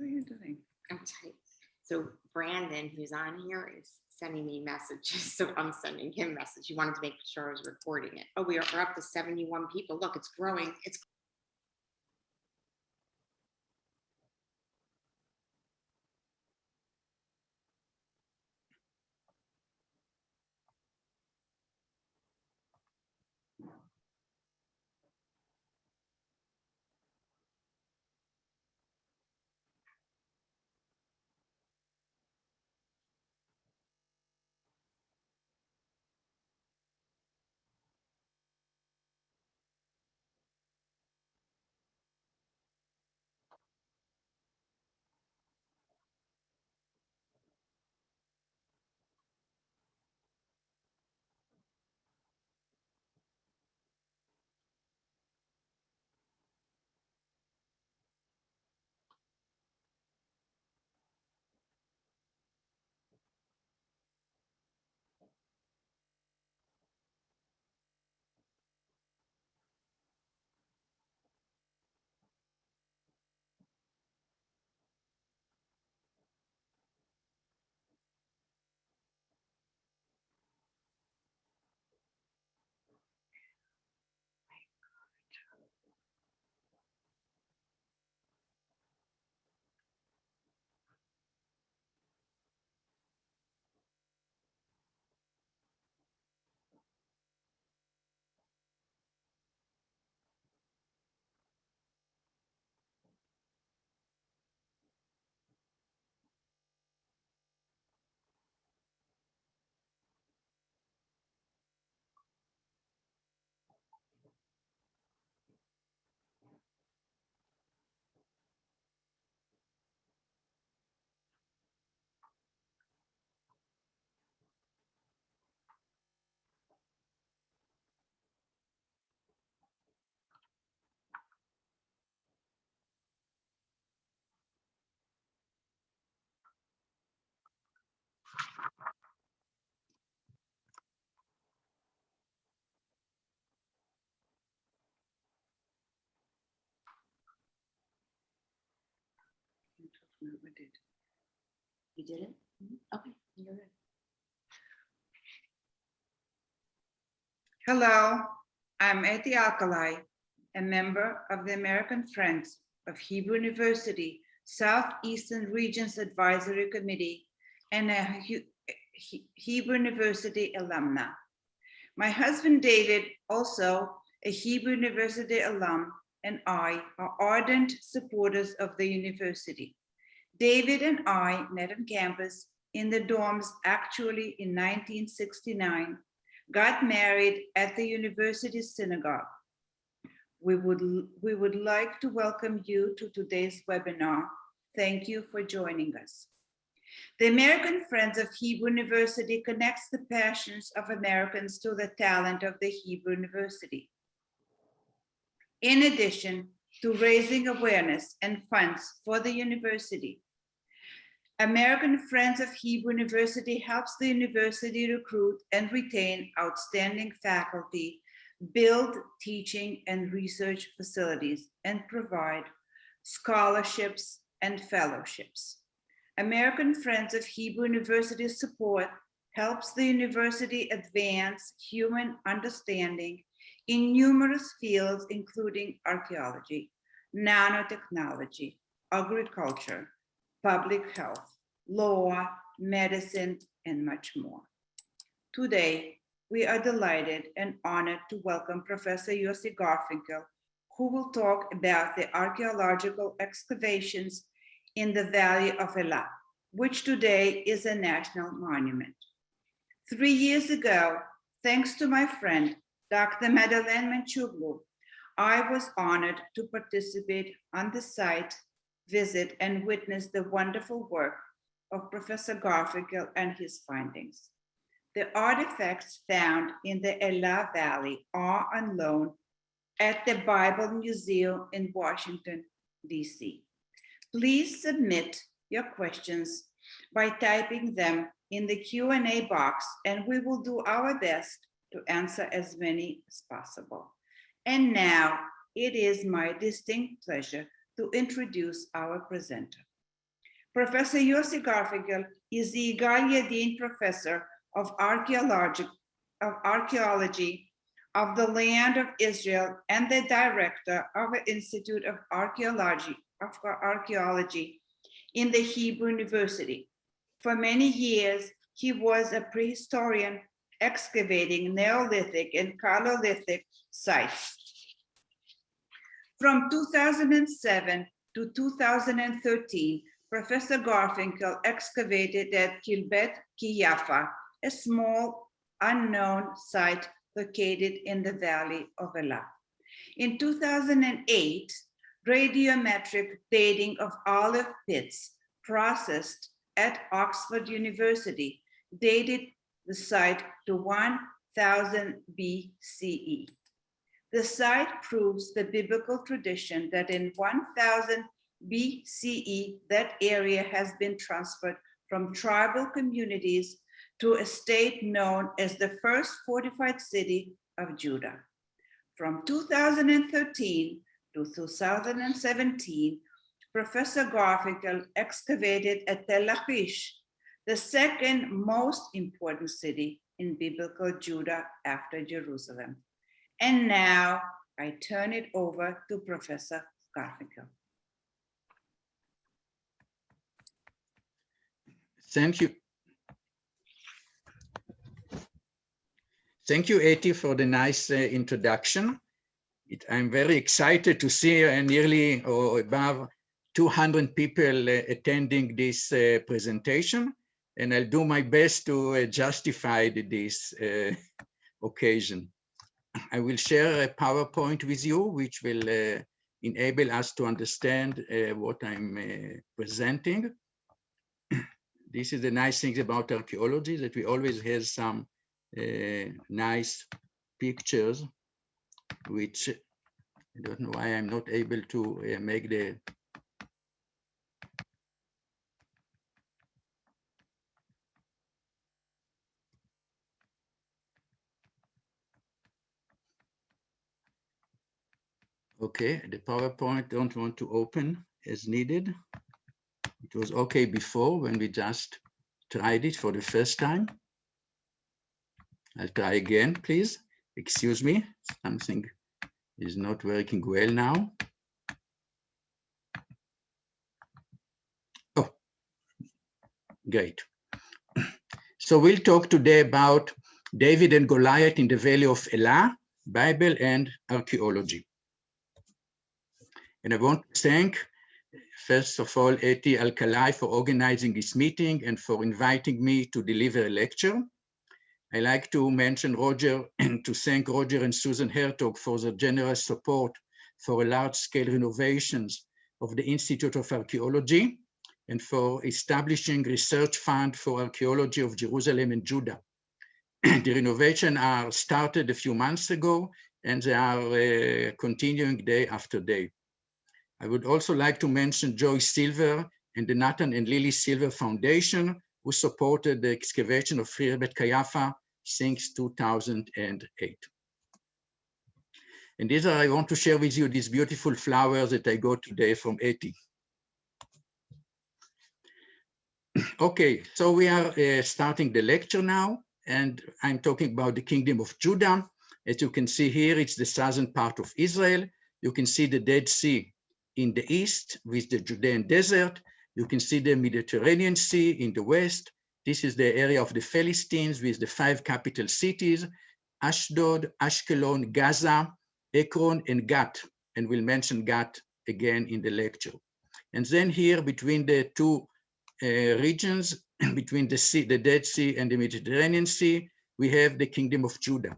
What are you doing? I'm tight. So Brandon, who's on here, is sending me messages. So I'm sending him message. He wanted to make sure I was recording it. Oh, we're up to 71 people. Look, it's growing. It's We did. you did it? Okay, you're good. Hello, I'm Ety and David Alcalay, a member of the American Friends of Hebrew University Southeastern Regions Advisory Committee and a Hebrew University alumna. My husband David, also a Hebrew University alum, and I are ardent supporters of the university. David and I met on campus in the dorms actually in 1969, got married at the university synagogue. We would like to welcome you to today's webinar. Thank you for joining us. The American Friends of Hebrew University connects the passions of Americans to the talent of the Hebrew University. In addition to raising awareness and funds for the university, American Friends of Hebrew University helps the university recruit and retain outstanding faculty, build teaching and research facilities, and provide scholarships and fellowships. American Friends of Hebrew University support helps the university advance human understanding in numerous fields, including archaeology, nanotechnology, agriculture, public health, law, medicine, and much more. Today, we are delighted and honored to welcome Professor Yosef Garfinkel, who will talk about the archaeological excavations in the Valley of Elah, which today is a national monument. 3 years ago, thanks to my friend, Dr. Madeleine Manchuglu, I was honored to participate on the site visit and witness the wonderful work of Professor Garfinkel and his findings. The artifacts found in the Elah Valley are on loan at the Bible Museum in Washington, D.C. Please submit your questions by typing them in the Q&A box, and we will do our best to answer as many as possible. And now it is my distinct pleasure to introduce our presenter. Professor Yosef Garfinkel is the Igaliadine Professor of Archaeology of the Land of Israel and the Director of the Institute of Archaeology in the Hebrew University. For many years, he was a prehistorian excavating Neolithic and Paleolithic sites. From 2007 to 2013, Professor Garfinkel excavated at Khirbet Qeiyafa, a small unknown site located in the Valley of Elah. In 2008, radiometric dating of olive pits processed at Oxford University dated the site to 1000 BCE. The site proves the biblical tradition that in 1000 BCE, that area has been transferred from tribal communities to a state known as the first fortified city of Judah. From 2013 to 2017, Professor Garfinkel excavated at Tel Dan, the second most important city in biblical Judah after Jerusalem. And now I turn it over to Professor Garfinkel. Thank you. Thank you, Ety, for the nice introduction. I'm very excited to see nearly or above 200 people attending this presentation, and I'll do my best to justify this occasion. I will share a PowerPoint with you, which will enable us to understand what I'm presenting. This is the nice thing about archaeology, that we always have some nice pictures, which I don't know why I'm not able to make the. Okay, the PowerPoint don't want to open as needed. It was okay before when we just tried it for the first time. I'll try again, please. Excuse me, something is not working well now. Oh, great. So we'll talk today about David and Goliath in the Valley of Elah, Bible and archaeology. And I want to thank, first of all, Ety Alcalay for organizing this meeting and for inviting me to deliver a lecture. I like to mention Roger and to thank Roger and Susan Hertog for their generous support for a large-scale renovations of the Institute of Archaeology and for establishing research fund for archaeology of Jerusalem and Judah. The renovations are started a few months ago and they are continuing day after day. I would also like to mention Joyce Silver and the Nathan and Lily Silver Foundation, who supported the excavation of Khirbet Qeiyafa since 2008. And these are, I want to share with you these beautiful flowers that I got today from Ety. Okay, so we are starting the lecture now, and I'm talking about the Kingdom of Judah. As you can see here, it's the southern part of Israel. You can see the Dead Sea in the east with the Judean desert. You can see the Mediterranean Sea in the west. This is the area of the Philistines with the 5 capital cities, Ashdod, Ashkelon, Gaza, Ekron, and Gat. And we'll mention Gat again in the lecture. And then here between the two regions, between the sea, the Dead Sea and the Mediterranean Sea, we have the Kingdom of Judah.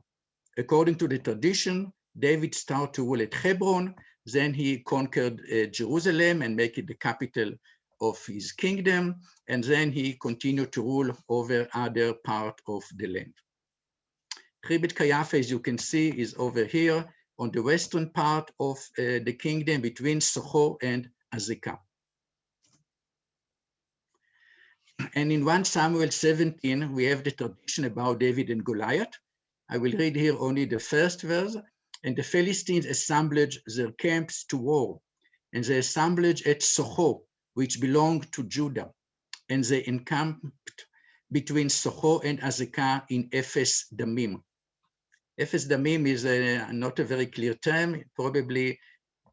According to the tradition, David started to rule at Hebron, then he conquered Jerusalem and make it the capital of his kingdom, and then he continued to rule over other part of the land. Khirbet Qeiyafa, as you can see, is over here on the western part of the kingdom between Socho and Azekah. And in 1 Samuel 17, we have the tradition about David and Goliath. I will read here only the first verse. And the Philistines assembled their camps to war, and they assembled at Socho, which belonged to Judah, and they encamped between Socho and Azekah in Ephes Damim. Ephes Damim is not a very clear term, probably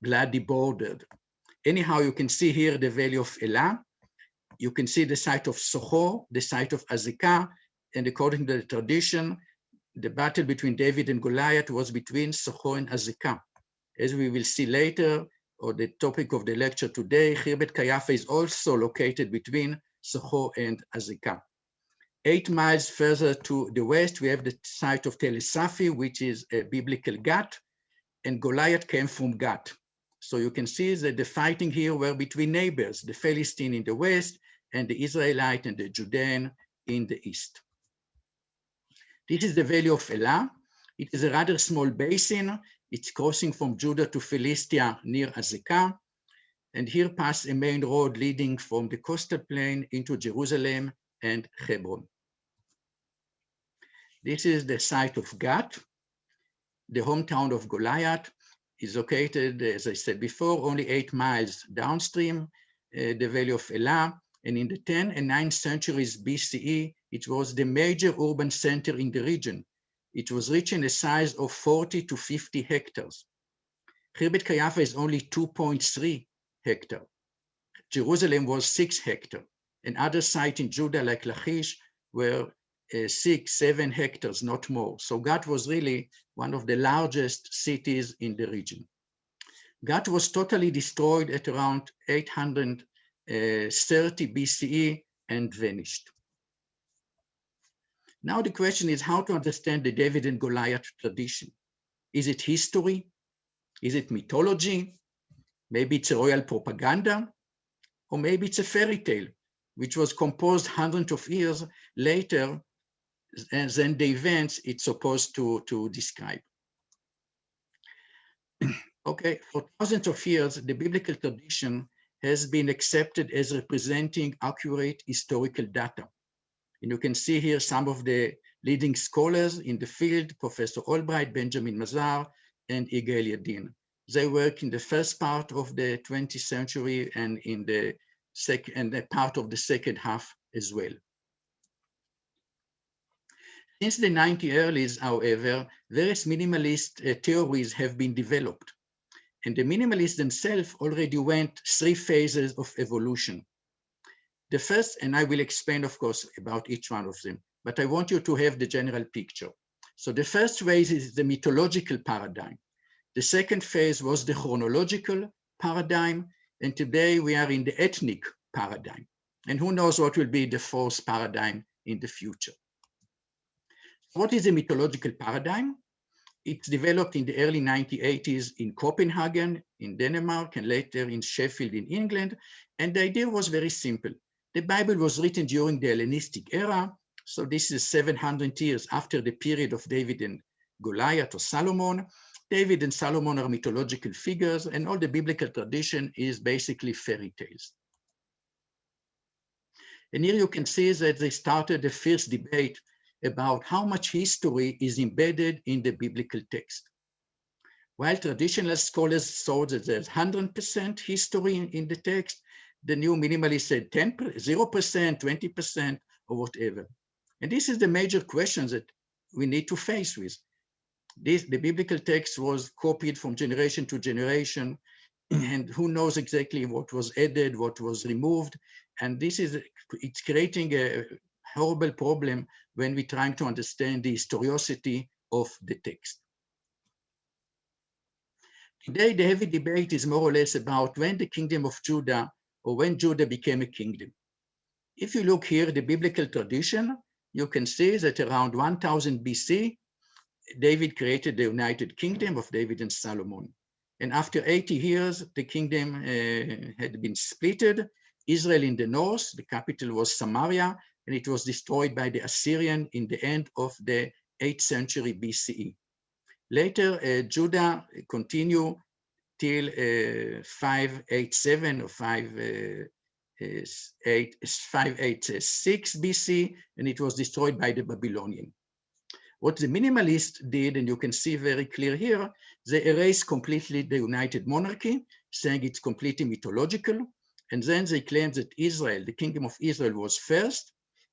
bloody bordered. Anyhow, you can see here the Valley of Elah. You can see the site of Socho, the site of Azekah, and according to the tradition, the battle between David and Goliath was between Socho and Azekah. As we will see later, or the topic of the lecture today, Khirbet Qeiyafa is also located between Socho and Azekah. 8 miles further to the west, we have the site of Tel Dan, which is a biblical Gat, and Goliath came from Gat. So you can see that the fighting here were between neighbors, the Philistine in the west and the Israelite and the Judean in the east. This is the Valley of Elah. It is a rather small basin. It's crossing from Judah to Philistia near Azekah. And here passes a main road leading from the coastal plain into Jerusalem and Hebron. This is the site of Gat. The hometown of Goliath is located, as I said before, only 8 miles downstream, the Valley of Elah. And in the 10th and 9th centuries BCE, it was the major urban center in the region. It was reaching a size of 40 to 50 hectares. Khirbet Qeiyafa is only 2.3 hectares. Jerusalem was 6 hectares. And other sites in Judah, like Lachish, were 6, 7 hectares, not more. So Gat was really one of the largest cities in the region. Gat was totally destroyed at around 830 BCE and vanished. Now the question is how to understand the David and Goliath tradition. Is it history? Is it mythology? Maybe it's a royal propaganda? Or maybe it's a fairy tale, which was composed hundreds of years later than the events it's supposed to describe. Okay, for thousands of years, the biblical tradition has been accepted as representing accurate historical data. And you can see here some of the leading scholars in the field, Professor Albright, Benjamin Mazar, and Yigael Yadin. They work in the first part of the 20th century and in the part of the second half as well. Since the 1980s, however, various minimalist theories have been developed. And the minimalists themselves already went 3 phases of evolution. The first, and I will explain, of course, about each one of them, but I want you to have the general picture. So the first phase is the mythological paradigm. The second phase was the chronological paradigm, and today we are in the ethnic paradigm. And who knows what will be the fourth paradigm in the future. What is a mythological paradigm? It's developed in the early 1980s in Copenhagen, in Denmark, and later in Sheffield in England. And the idea was very simple. The Bible was written during the Hellenistic era. So this is 700 years after the period of David and Goliath or Solomon. David and Solomon are mythological figures, and all the biblical tradition is basically fairy tales. And here you can see that they started the first debate about how much history is embedded in the biblical text. While traditional scholars thought that there's 100% history in the text, the new minimalists said 0%, 20%, or whatever. And this is the major question that we need to face with. The biblical text was copied from generation to generation, and who knows exactly what was added, what was removed. And it's creating a horrible problem when we're trying to understand the historicity of the text. Today, the heavy debate is more or less about when the kingdom of Judah or when Judah became a kingdom. If you look here, the biblical tradition, you can see that around 1000 BC, David created the United Kingdom of David and Solomon. And after 80 years, the kingdom had been splitted. Israel in the north, the capital was Samaria, and it was destroyed by the Assyrian in the end of the 8th century BCE. Later, Judah continued till 587 or 586 BC, and it was destroyed by the Babylonian. What the minimalists did, and you can see very clear here, they erased completely the United Monarchy, saying it's completely mythological, And then they claimed that Israel, the kingdom of Israel, was first,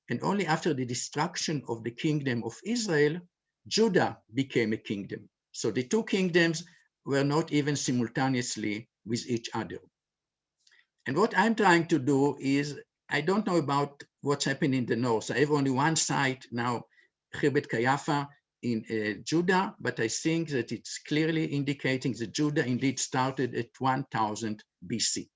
and only after the destruction of the kingdom of Israel, Judah became a kingdom. So the two kingdoms were not even simultaneously with each other. And what I'm trying to do is, I don't know about what's happening in the north. I have only one site now, Khirbet Qeiyafa in Judah, but I think that it's clearly indicating that Judah indeed started at 1000 BC.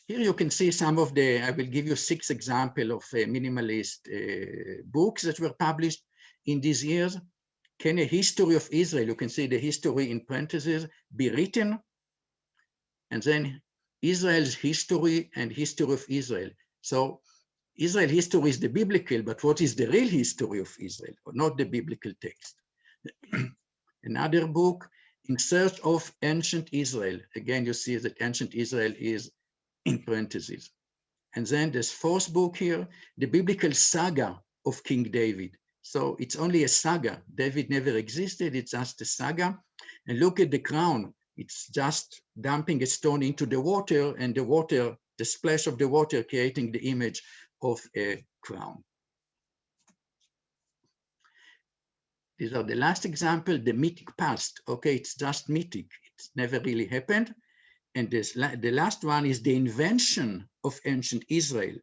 Here you can see some of the, I will give you 6 examples of minimalist books that were published in these years. Can a history of Israel, you can see the history in parentheses, be written? And then Israel's history and history of Israel. So Israel history is the biblical, but what is the real history of Israel, not the biblical text? Another book, In Search of Ancient Israel. Again, you see that ancient Israel is in parentheses. And then this 4th book here, the biblical saga of King David. So it's only a saga. David never existed, it's just a saga. And look at the crown. It's just dumping a stone into the water, and the water, the splash of the water creating the image of a crown. These are the last example, the mythic past. Okay, it's just mythic. It's never really happened. And the last one is the invention of ancient Israel,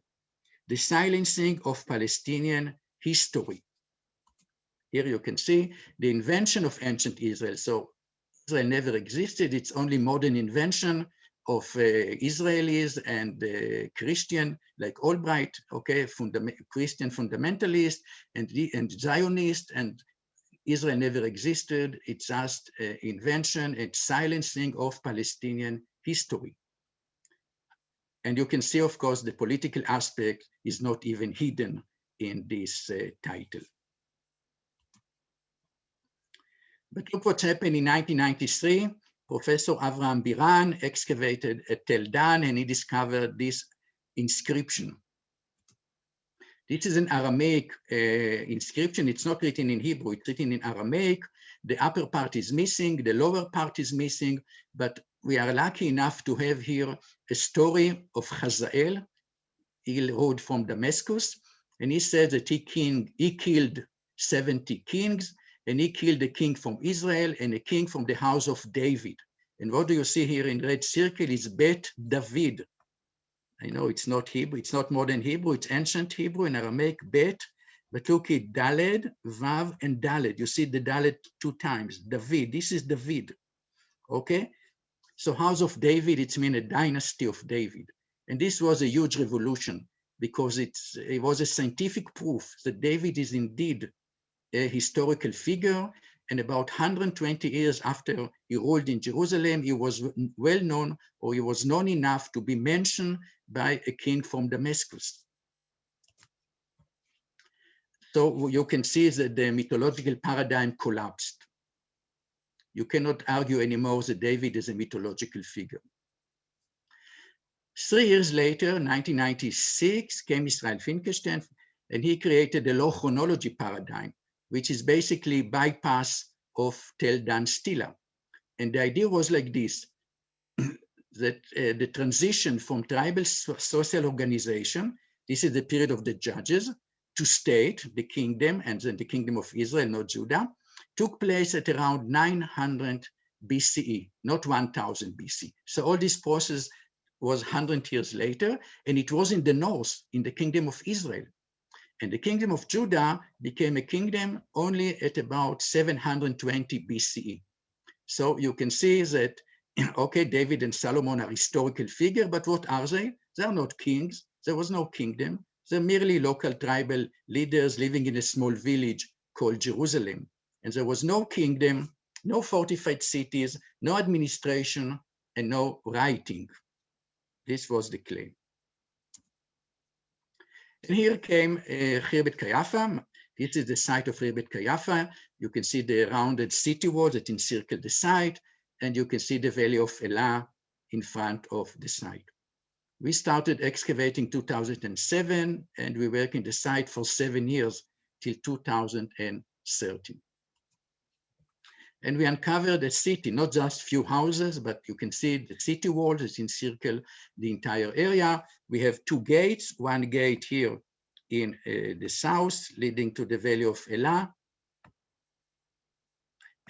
the silencing of Palestinian history. Here you can see the invention of ancient Israel. So Israel never existed. It's only modern invention of Israelis and Christian, like Albright, okay, Christian fundamentalist and Zionist, and Israel never existed. It's just invention and silencing of Palestinian history. And you can see, of course, the political aspect is not even hidden in this title. But look what's happened in 1993. Professor Avraham Biran excavated at Tel Dan, and he discovered this inscription. This is an Aramaic inscription. It's not written in Hebrew, it's written in Aramaic. The upper part is missing, the lower part is missing, but we are lucky enough to have here a story of Hazael. He wrote from Damascus, and he said that he killed 70 kings, and he killed a king from Israel and a king from the house of David. And what do you see here in red circle is Bet David. I know it's not Hebrew, it's not modern Hebrew, it's ancient Hebrew in Aramaic, Bet, but look at Daled, Vav, and Daled. You see the Daled 2 times, David, this is David, okay? So house of David, it's mean a dynasty of David. And this was a huge revolution because it was a scientific proof that David is indeed a historical figure. And about 120 years after he ruled in Jerusalem, he was well known, or he was known enough to be mentioned by a king from Damascus. So you can see that the mythological paradigm collapsed. You cannot argue anymore that David is a mythological figure. 3 years later, 1996, came Israel Finkelstein, and he created the law chronology paradigm, which is basically bypass of Tel Dan Stele. And the idea was like this, that the transition from tribal social organization, this is the period of the judges, to state, the kingdom, and then the kingdom of Israel, not Judah, took place at around 900 BCE, not 1000 BC. So all this process was 100 years later, and it was in the north, in the kingdom of Israel. And the kingdom of Judah became a kingdom only at about 720 BCE. So you can see that, okay, David and Solomon are historical figures, but what are they? They are not kings. There was no kingdom. They're merely local tribal leaders living in a small village called Jerusalem. And there was no kingdom, no fortified cities, no administration, and no writing. This was the claim. And here came Khirbet Qeiyafa. This is the site of Khirbet Qeiyafa. You can see the rounded city walls that encircle the site, and you can see the Valley of Elah in front of the site. We started excavating 2007, and we worked in the site for 7 years till 2013. And we uncovered a city, not just few houses, but you can see the city walls that encircle the entire area. We have two gates, one gate here in the south leading to the Valley of Elah,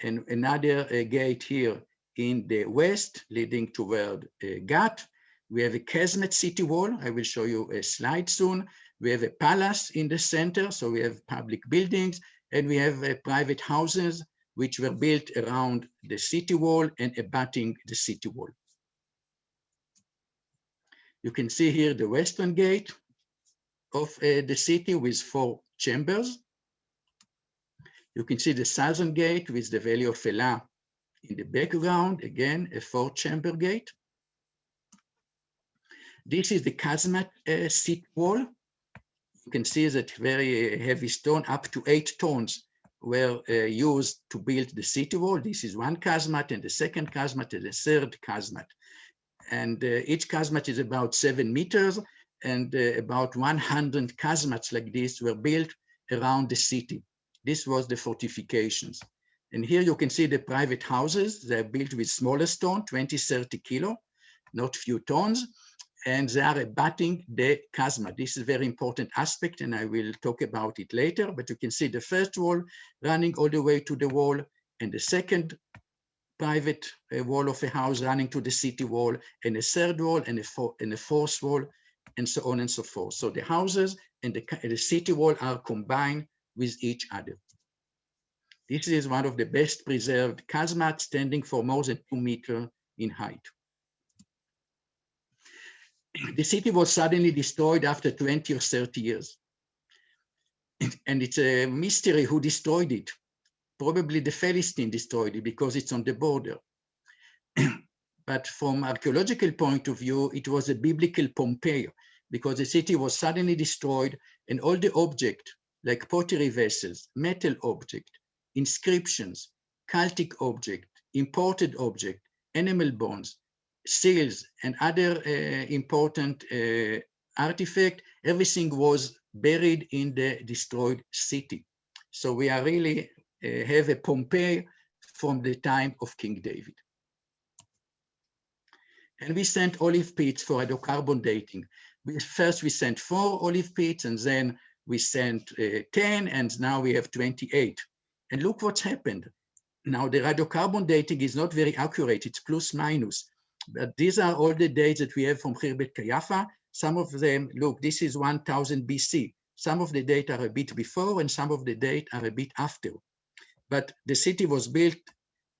and another gate here in the west leading toward Gat. We have a casemate city wall. I will show you a slide soon. We have a palace in the center, so we have public buildings, and we have private houses which were built around the city wall and abutting the city wall. You can see here the western gate of the city with 4 chambers. You can see the southern gate with the Valley of Elah in the background, again, a 4-chamber gate. This is the casemate city wall. You can see that very heavy stone, up to 8 tons, were used to build the city wall. This is one casemate, and the second casemate, and the third casemate. And each casemate is about 7 meters, and about 100 casemates like this were built around the city. This was the fortifications. And here you can see the private houses. They're built with smaller stone, 20, 30 kilo, not few tons, and they are abutting the casemate. This is a very important aspect, and I will talk about it later, but you can see the first wall running all the way to the wall, and the second private wall of a house running to the city wall, and a third wall, and a fourth wall, and so on and so forth. So the houses and the city wall are combined with each other. This is one of the best preserved casemates, standing for more than 2 meters in height. The city was suddenly destroyed after 20 or 30 years. And it's a mystery who destroyed it. Probably the Philistines destroyed it because it's on the border. But from archaeological point of view, it was a biblical Pompeii, because the city was suddenly destroyed, and all the objects like pottery vessels, metal objects, inscriptions, cultic objects, imported objects, animal bones, seals, and other important artifacts, everything was buried in the destroyed city. So we are really have a Pompeii from the time of King David. And we sent olive pits for hydrocarbon dating. First we sent 4 olive pits, and then we sent 10, and now we have 28. And look what's happened. Now the radiocarbon dating is not very accurate, it's plus minus. But these are all the dates that we have from Khirbet Qeiyafa. Some of them, look, this is 1000 BC. Some of the data are a bit before, and some of the data are a bit after. But the city was built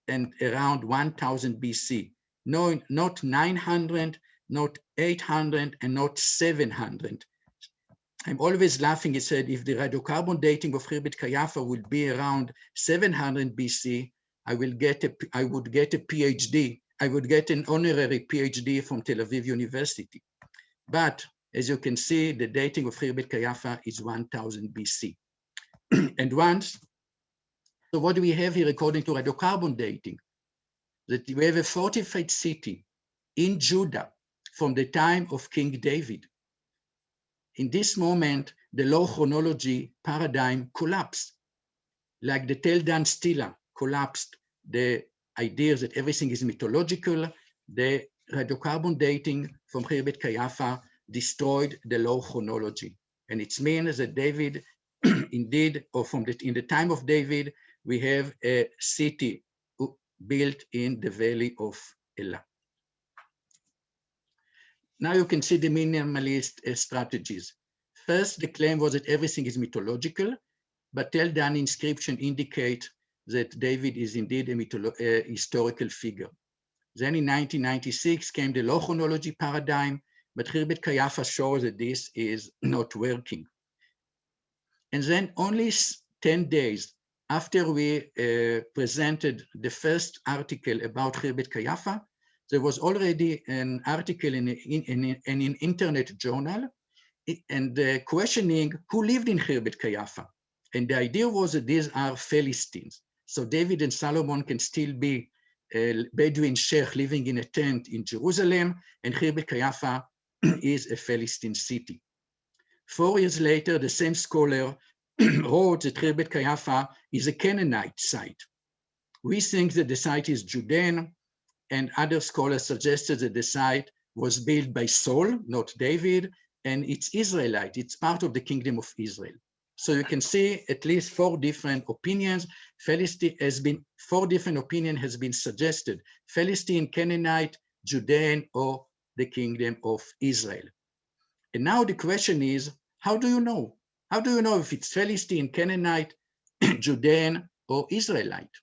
and around 1000 BC. No, not 900, not 800, and not 700. I'm always laughing. He said, if the radiocarbon dating of Khirbet Qeiyafa would be around 700 BC, I would get a PhD. I would get an honorary PhD from Tel Aviv University. But as you can see, the dating of Khirbet Qeiyafa is 1000 BC. And so what do we have here according to radiocarbon dating? That we have a fortified city in Judah from the time of King David. In this moment, the low chronology paradigm collapsed. Like the Tel Dan Stele collapsed, the idea that everything is mythological, the radiocarbon dating from Khirbet Qeiyafa destroyed the low chronology. And it means that David, indeed, or in the time of David, we have a city built in the Valley of Elah. Now you can see the minimalist strategies. First, the claim was that everything is mythological, but Tel Dan inscription indicate that David is indeed a historical figure. Then in 1996 came the low chronology paradigm, but Khirbet Qeiyafa shows that this is not working. And then only 10 days after we presented the first article about Khirbet Qeiyafa, there was already an article in an internet journal and questioning who lived in Khirbet Qeiyafa. And the idea was that these are Philistines. So David and Solomon can still be a Bedouin sheikh living in a tent in Jerusalem, and Khirbet Qeiyafa is a Philistine city. 4 years later, the same scholar wrote that Khirbet Qeiyafa is a Canaanite site. We think that the site is Judean, and other scholars suggested that the site was built by Saul, not David, and it's Israelite. It's part of the kingdom of Israel. So you can see at least 4 different opinions. Philistine has been, 4 different opinions has been suggested: Philistine, Canaanite, Judean, or the kingdom of Israel. And now the question is, how do you know? How do you know if it's Philistine, Canaanite, Judean, or Israelite?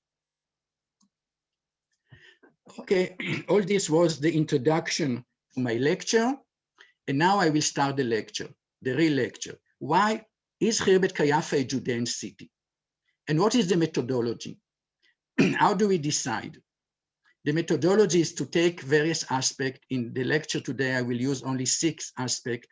Okay, all this was the introduction to my lecture. And now I will start the lecture, the real lecture. Why is Khirbet Qeiyafa a Judean city? And what is the methodology? How do we decide? The methodology is to take various aspects. In the lecture today, I will use only 6 aspects,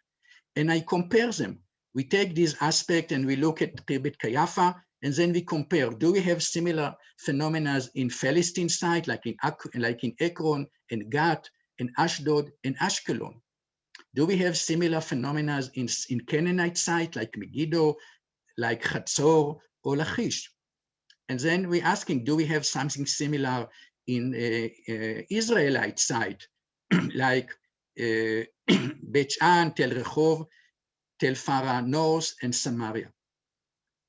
and I compare them. We take these aspects and we look at Khirbet Qeiyafa, and then we compare. Do we have similar phenomena in Philistine site, like in Ekron and Gat and Ashdod and Ashkelon? Do we have similar phenomena in Canaanite site, like Megiddo, like Chatzor or Lachish? And then we're asking, do we have something similar in Israelite site, like Beit Shan, Tel Rehov, Tel Farah North, and Samaria?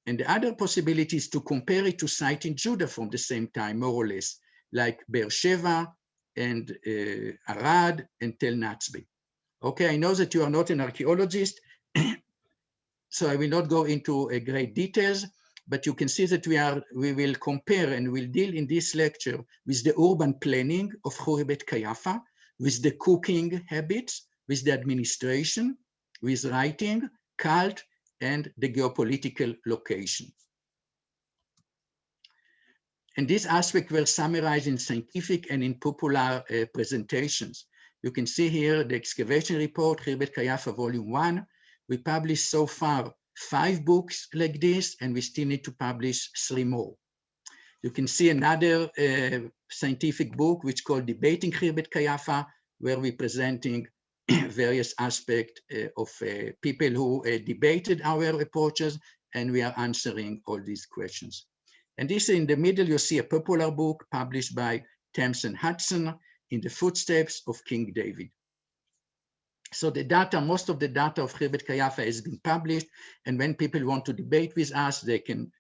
And the other possibility is to compare it to sites in Judah from the same time, more or less, like Beersheba and Arad and Tel Natzbe. Okay, I know that you are not an archaeologist, so I will not go into great details, but you can see that we will compare and we'll deal in this lecture with the urban planning of Khirbet Qeiyafa, with the cooking habits, with the administration, with writing, cult, and the geopolitical location. And these aspects were summarized in scientific and in popular presentations. You can see here the excavation report, Khirbet Qeiyafa, Volume 1. We published so far 5 books like this, and we still need to publish 3 more. You can see another scientific book, which is called Debating Khirbet Qeiyafa, where we're presenting various aspects of people who debated our approaches, and we are answering all these questions. And this in the middle, you see a popular book published by Thames and Hudson, In the Footsteps of King David. So the data, most of the data of Khirbet Qeiyafa has been published, and when people want to debate with us, they can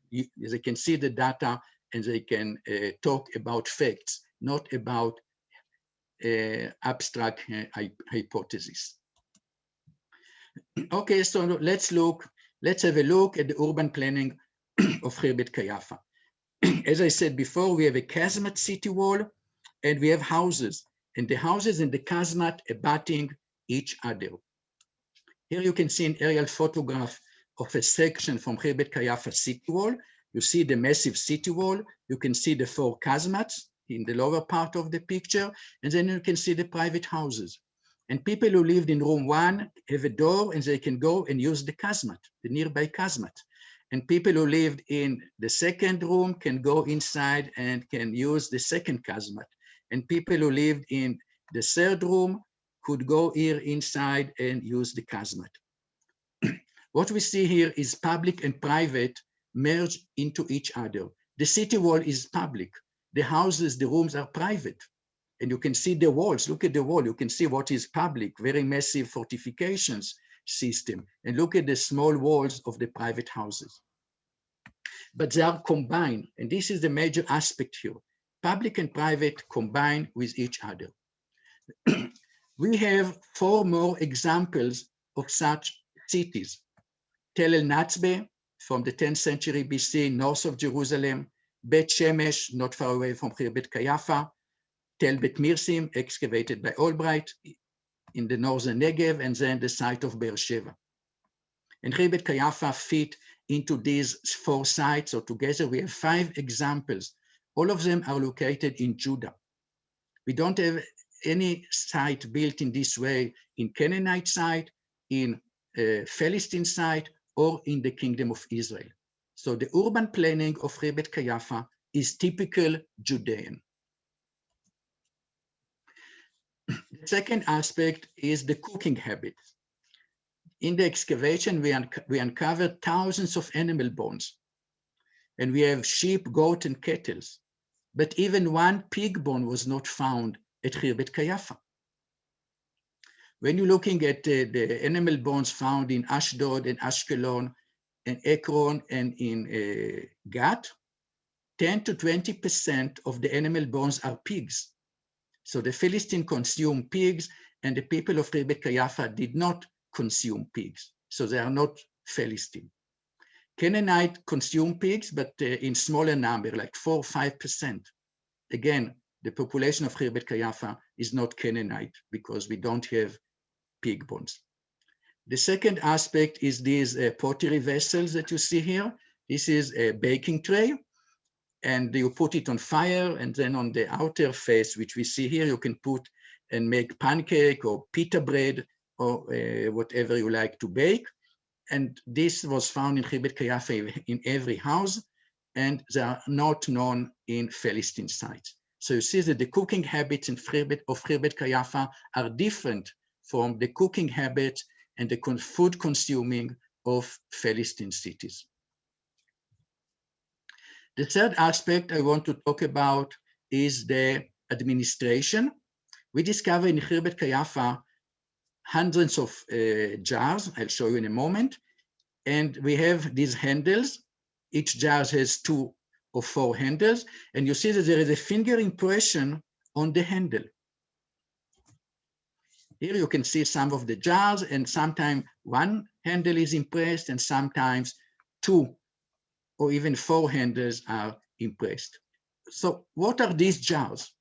see the data and they can talk about facts, not about abstract hypotheses. Okay, so let's have a look at the urban planning of Khirbet Qeiyafa. As I said before, we have a casemate city wall, and we have houses, and the houses and the casemate abutting each other. Here you can see an aerial photograph of a section from Khirbet Qeiyafa city wall. You see the massive city wall. You can see the 4 casemates in the lower part of the picture, and then you can see the private houses. And people who lived in room 1 have a door, and they can go and use the casemate, the nearby casemate. And people who lived in the 2nd room can go inside and can use the 2nd casemate. And people who lived in the 3rd room could go here inside and use the casemate. What we see here is public and private merged into each other. The city wall is public. The houses, the rooms are private. And you can see the walls. Look at the wall. You can see what is public, very massive fortifications system. And look at the small walls of the private houses. But they are combined. And this is the major aspect here. Public and private combine with each other. We have 4 more examples of such cities. Tel El Natzbe from the 10th century BC, north of Jerusalem, Bet Shemesh, not far away from Khirbet Qeiyafa, Tel Bet Mirsim, excavated by Albright in the northern Negev, and then the site of Beersheba. And Khirbet Qeiyafa fit into these 4 sites, so together we have 5 examples. All of them are located in Judah. We don't have any site built in this way in Canaanite site, in Philistine site, or in the Kingdom of Israel. So the urban planning of Khirbet Qeiyafa is typical Judean. The second aspect is the cooking habits. In the excavation, we uncovered thousands of animal bones. And we have sheep, goat, and cattle. but even one pig bone was not found at Khirbet Qeiyafa. When you're looking at the animal bones found in Ashdod and Ashkelon and Ekron and in Gat, 10 to 20% of the animal bones are pigs. So the Philistines consume pigs, and the people of Khirbet Qeiyafa did not consume pigs. So they are not Philistine. Canaanite consume pigs, but in smaller number, like 4 or 5%. Again, the population of Khirbet Qeiyafa is not Canaanite because we don't have pig bones. The second aspect is these pottery vessels that you see here. This is a baking tray, and you put it on fire, and then on the outer face, which we see here, you can put and make pancake or pita bread or whatever you like to bake. And this was found in Khirbet Qeiyafa in every house, and they are not known in Philistine sites. So you see that the cooking habits of Khirbet Qeiyafa are different from the cooking habits and the food consuming of Philistine cities. The third aspect I want to talk about is the administration. We discovered in Khirbet Qeiyafa hundreds of jars. I'll show you in a moment. And we have these handles. Each jar has 2 or 4 handles. And you see that there is a finger impression on the handle. Here you can see some of the jars, and sometimes 1 handle is impressed, and sometimes 2 or even 4 handles are impressed. So what are these jars?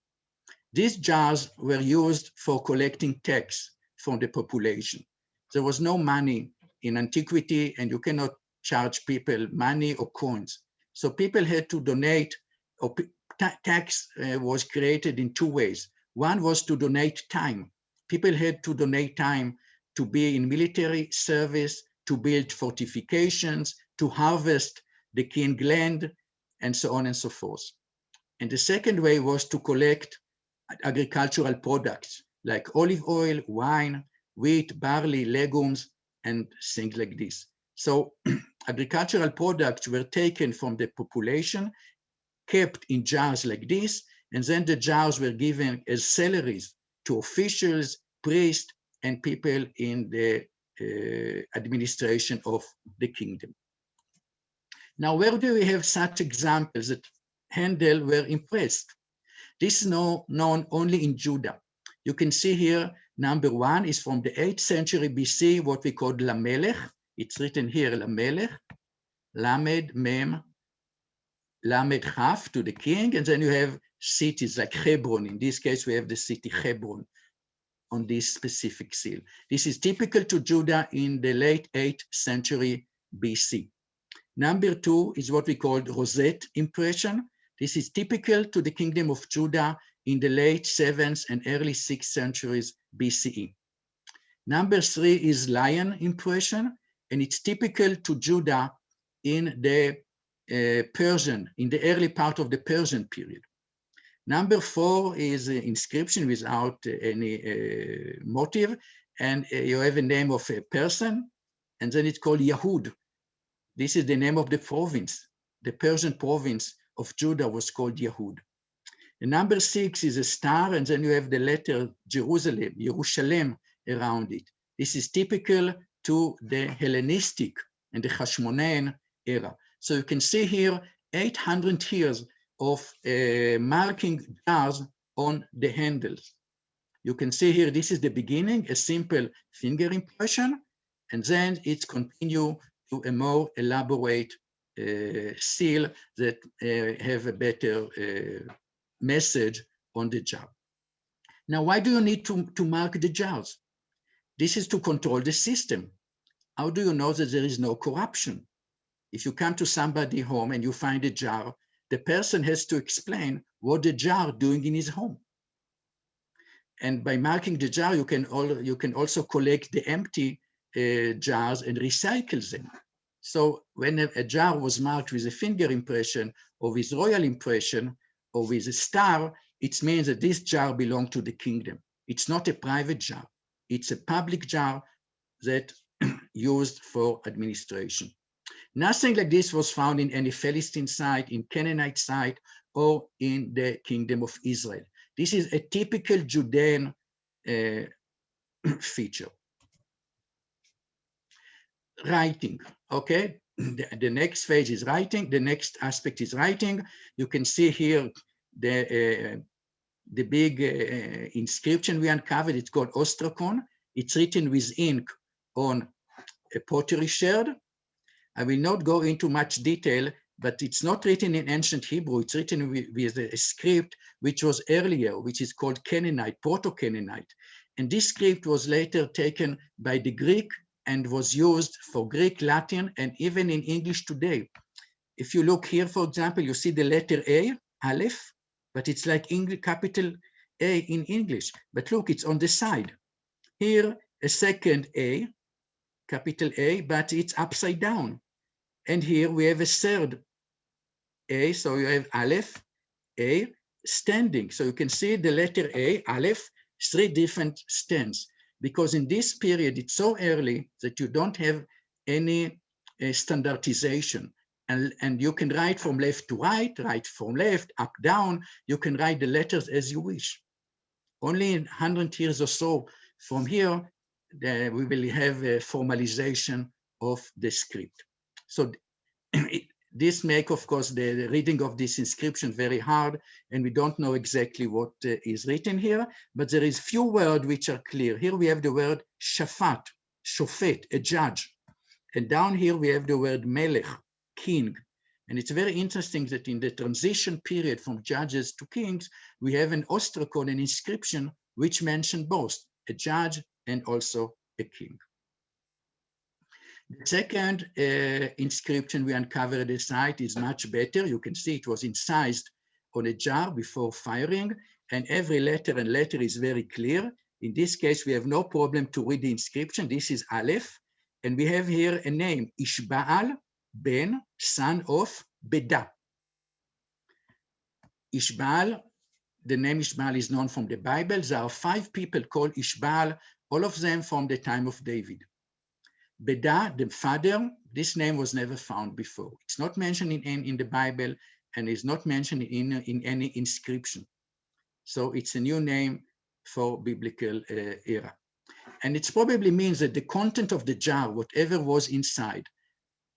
These jars were used for collecting tax from the population. There was no money in antiquity, and you cannot charge people money or coins. So people had to donate, or tax was created in 2 ways. One was to donate time. People had to donate time to be in military service, to build fortifications, to harvest the king land, and so on and so forth. And the second way was to collect agricultural products like olive oil, wine, wheat, barley, legumes, and things like this. So agricultural products were taken from the population, kept in jars like this, and then the jars were given as salaries to officials, priests, and people in the administration of the kingdom. Now, where do we have such examples that handle were impressed? This is known only in Judah. You can see here, number 1 is from the 8th century BC, what we call Lamelech. It's written here, Lamelech, Lamed, Mem, Lamed, Chaf, to the king, and then you have cities like Hebron. In this case, we have the city Hebron on this specific seal. This is typical to Judah in the late 8th century BC. Number 2 is what we call rosette impression. This is typical to the kingdom of Judah in the late 7th and early 6th centuries BCE. Number 3 is lion impression, and it's typical to Judah in the Persian, in the early part of the Persian period. Number 4 is inscription without any motive, and you have a name of a person, and then it's called Yahud. This is the name of the province. The Persian province of Judah was called Yahud. And number 6 is a star, and then you have the letter Jerusalem, Yerushalem around it. This is typical to the Hellenistic and the Hashmonean era. So you can see here 800 years of marking jars on the handles. You can see here, this is the beginning, a simple finger impression, and then it's continue to a more elaborate seal that have a better message on the jar. Now, why do you need to mark the jars? This is to control the system. How do you know that there is no corruption? If you come to somebody's home and you find a jar, the person has to explain what the jar doing in his home. And by marking the jar, you can also collect the empty jars and recycle them. So when a jar was marked with a finger impression or with royal impression or with a star, it means that this jar belongs to the kingdom. It's not a private jar. It's a public jar that used for administration. Nothing like this was found in any Philistine site, in Canaanite site, or in the Kingdom of Israel. This is a typical Judean feature. Writing, okay? The next phase is writing. The next aspect is writing. You can see here the big inscription we uncovered. It's called ostrakon. It's written with ink on a pottery sherd. I will not go into much detail, but it's not written in ancient Hebrew. It's written with a script which was earlier, which is called Canaanite, Proto-Canaanite. And this script was later taken by the Greek and was used for Greek, Latin, and even in English today. If you look here, for example, you see the letter A, Aleph, but it's like English, capital A in English. But look, it's on the side. Here, a second A, capital A, but it's upside down. And here we have a third A, so you have Aleph, A, standing. So you can see the letter A, Aleph, 3 different stands. Because in this period, it's so early that you don't have any standardization. And you can write from left to right, right from left, up, down. You can write the letters as you wish. Only in 100 years or so from here, we will have a formalization of the script. So this makes, of course, the reading of this inscription very hard, and we don't know exactly what is written here, but there is few words which are clear. Here we have the word shafat, shofet, a judge. And down here we have the word melech, king. And it's very interesting that in the transition period from judges to kings, we have an ostrakon, an inscription, which mention both a judge and also a king. The second inscription we uncovered at the site is much better. You can see it was incised on a jar before firing, and every letter and letter is very clear. In this case, we have no problem to read the inscription. This is Aleph, and we have here a name, Isbaal, Ben, son of Bedah. Isbaal, the name Isbaal is known from the Bible. There are 5 people called Isbaal, all of them from the time of David. Bedah, the father, this name was never found before. It's not mentioned in the Bible and is not mentioned in any inscription. So it's a new name for biblical era. And it probably means that the content of the jar, whatever was inside,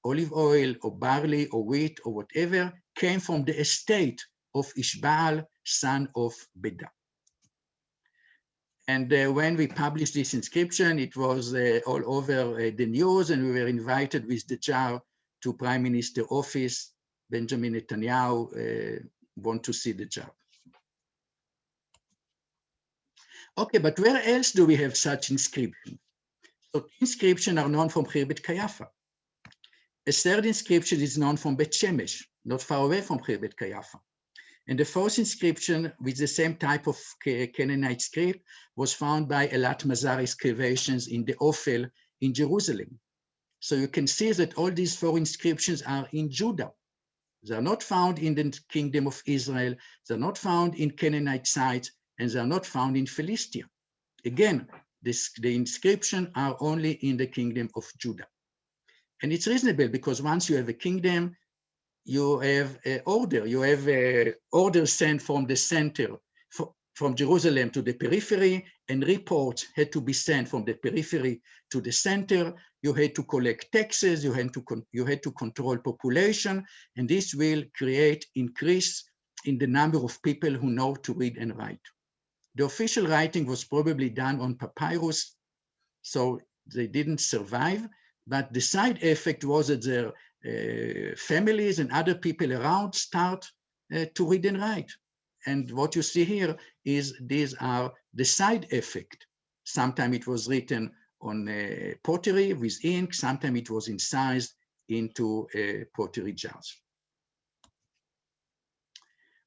olive oil or barley or wheat or whatever, came from the estate of Isbaal, son of Bedah. And when we published this inscription, it was all over the news, and we were invited with the jar to Prime Minister office. Benjamin Netanyahu want to see the jar. Okay, but where else do we have such inscriptions? So inscriptions are known from Khirbet Qeiyafa. A third inscription is known from Bet Shemesh, not far away from Khirbet Qeiyafa. And the fourth inscription with the same type of Canaanite script was found by Elat Mazar excavations in the Ophel in Jerusalem. So you can see that all these 4 inscriptions are in Judah. They are not found in the Kingdom of Israel. They're not found in Canaanite sites, and they are not found in Philistia. Again, the inscriptions are only in the Kingdom of Judah. And it's reasonable because once you have a kingdom, you have an order. You have an order sent from the center, from Jerusalem to the periphery, and reports had to be sent from the periphery to the center. You had to collect taxes, you had to control population, and this will create increase in the number of people who know to read and write. The official writing was probably done on papyrus, so they didn't survive, but the side effect was that their families and other people around start to read and write. And what you see here is these are the side effect. Sometimes it was written on pottery with ink, sometimes it was incised into pottery jars.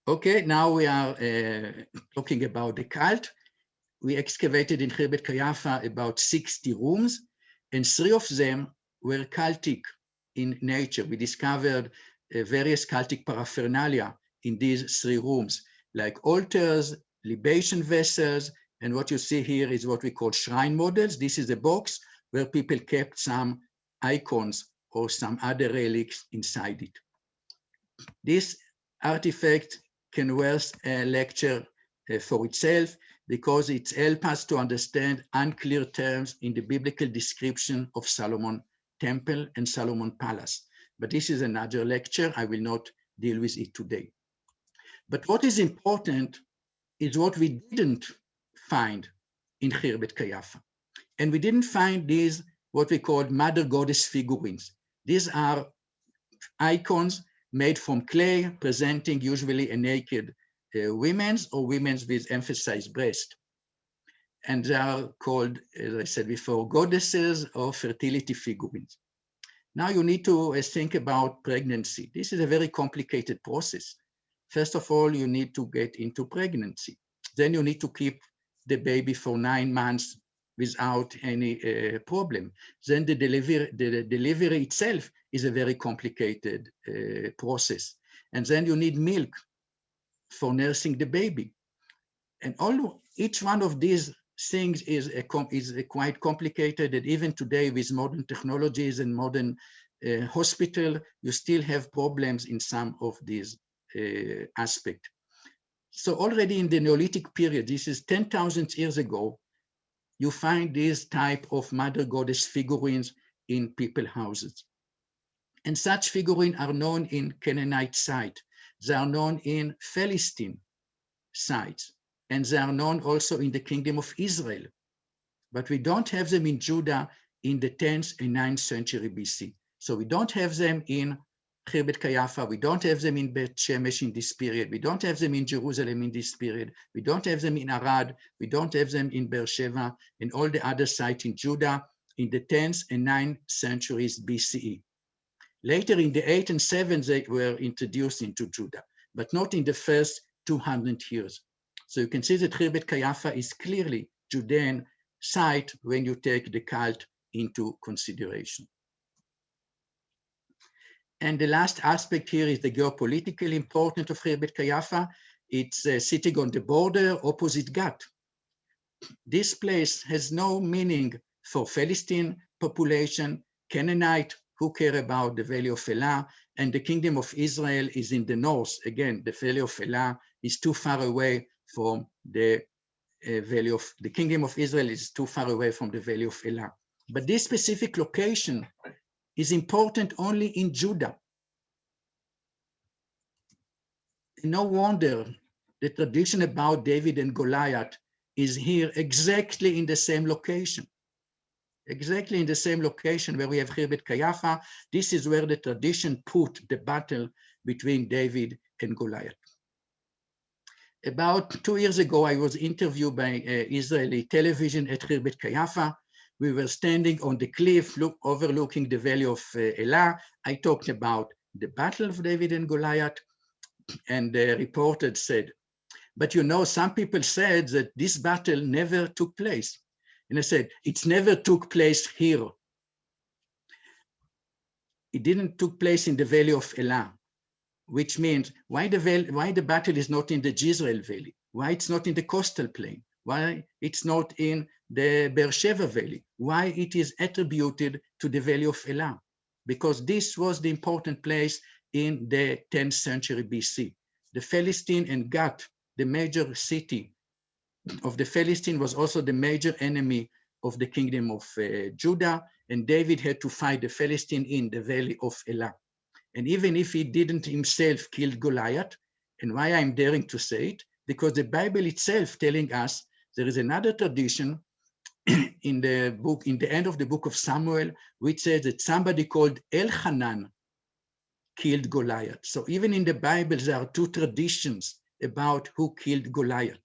Okay, now we are talking about the cult. We excavated in Khirbet Qeiyafa about 60 rooms, and 3 of them were cultic in nature. We discovered various cultic paraphernalia in these 3 rooms, like altars, libation vessels, and what you see here is what we call shrine models. This is a box where people kept some icons or some other relics inside it. This artifact can worth a lecture for itself because it helps us to understand unclear terms in the biblical description of Solomon Temple and Solomon Palace. But this is another lecture. I will not deal with it today. But what is important is what we didn't find in Khirbet Qeiyafa. And we didn't find these, what we call mother goddess figurines. These are icons made from clay, presenting usually a naked women's or women's with emphasized breast. And they are called, as I said before, goddesses or fertility figurines. Now you need to think about pregnancy. This is a very complicated process. First of all, you need to get into pregnancy. Then you need to keep the baby for 9 months without any problem. Then the delivery itself is a very complicated process. And then you need milk for nursing the baby. And each one of these things is quite complicated. And even today with modern technologies and modern hospital, you still have problems in some of these aspects. So already in the Neolithic period, this is 10,000 years ago, you find this type of mother goddess figurines in people houses. And such figurines are known in Canaanite sites. They are known in Philistine sites. And they are known also in the kingdom of Israel. But we don't have them in Judah in the 10th and 9th century BC. So we don't have them in Khirbet Qeiyafa, we don't have them in Bet Shemesh in this period, we don't have them in Jerusalem in this period, we don't have them in Arad, we don't have them in Beersheba and all the other sites in Judah in the 10th and 9th centuries BCE. Later in the 8th and 7th, they were introduced into Judah, but not in the first 200 years. So you can see that Khirbet Qeiyafa is clearly Judean site when you take the cult into consideration. And the last aspect here is the geopolitical importance of Khirbet Qeiyafa. It's sitting on the border opposite Gat. This place has no meaning for Philistine population, Canaanite, who care about the Valley of Elah, and the kingdom of Israel is in the north. Again, the Valley of Elah is too far away from the the kingdom of Israel is too far away from the Valley of Elah. But this specific location is important only in Judah. No wonder the tradition about David and Goliath is here exactly in the same location. Exactly in the same location where we have Khirbet Qeiyafa. This is where the tradition put the battle between David and Goliath. About 2 years ago, I was interviewed by Israeli television at Khirbet Qeiyafa. We were standing on the cliff overlooking the Valley of Elah. I talked about the battle of David and Goliath, and the reporter said, but you know, some people said that this battle never took place. And I said, it's never took place here. It didn't took place in the Valley of Elah, which means why the battle is not in the Jezreel Valley? Why it's not in the coastal plain? Why it's not in the Beersheba Valley? Why it is attributed to the Valley of Elah? Because this was the important place in the 10th century BC. The Philistine and Gat, the major city of the Philistine, was also the major enemy of the kingdom of Judah, and David had to fight the Philistine in the Valley of Elah. And even if he didn't himself kill Goliath, and why I'm daring to say it, because the Bible itself telling us there is another tradition in the end of the book of Samuel, which says that somebody called Elchanan killed Goliath. So even in the Bible, there are two traditions about who killed Goliath.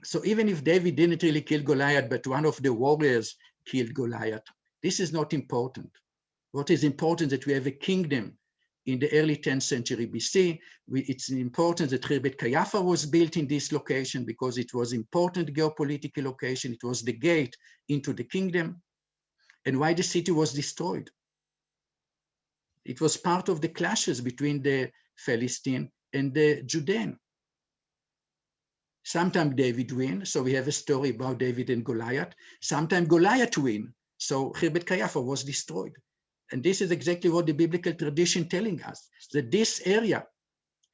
So even if David didn't really kill Goliath, but one of the warriors killed Goliath, this is not important. What is important is that we have a kingdom in the early 10th century BC. It's important that Khirbet Qeiyafa was built in this location because it was important geopolitical location. It was the gate into the kingdom. And why the city was destroyed? It was part of the clashes between the Philistine and the Judean. Sometimes David wins, so we have a story about David and Goliath. Sometimes Goliath wins, So Khirbet Qeiyafa was destroyed. And this is exactly what the biblical tradition telling us, that this area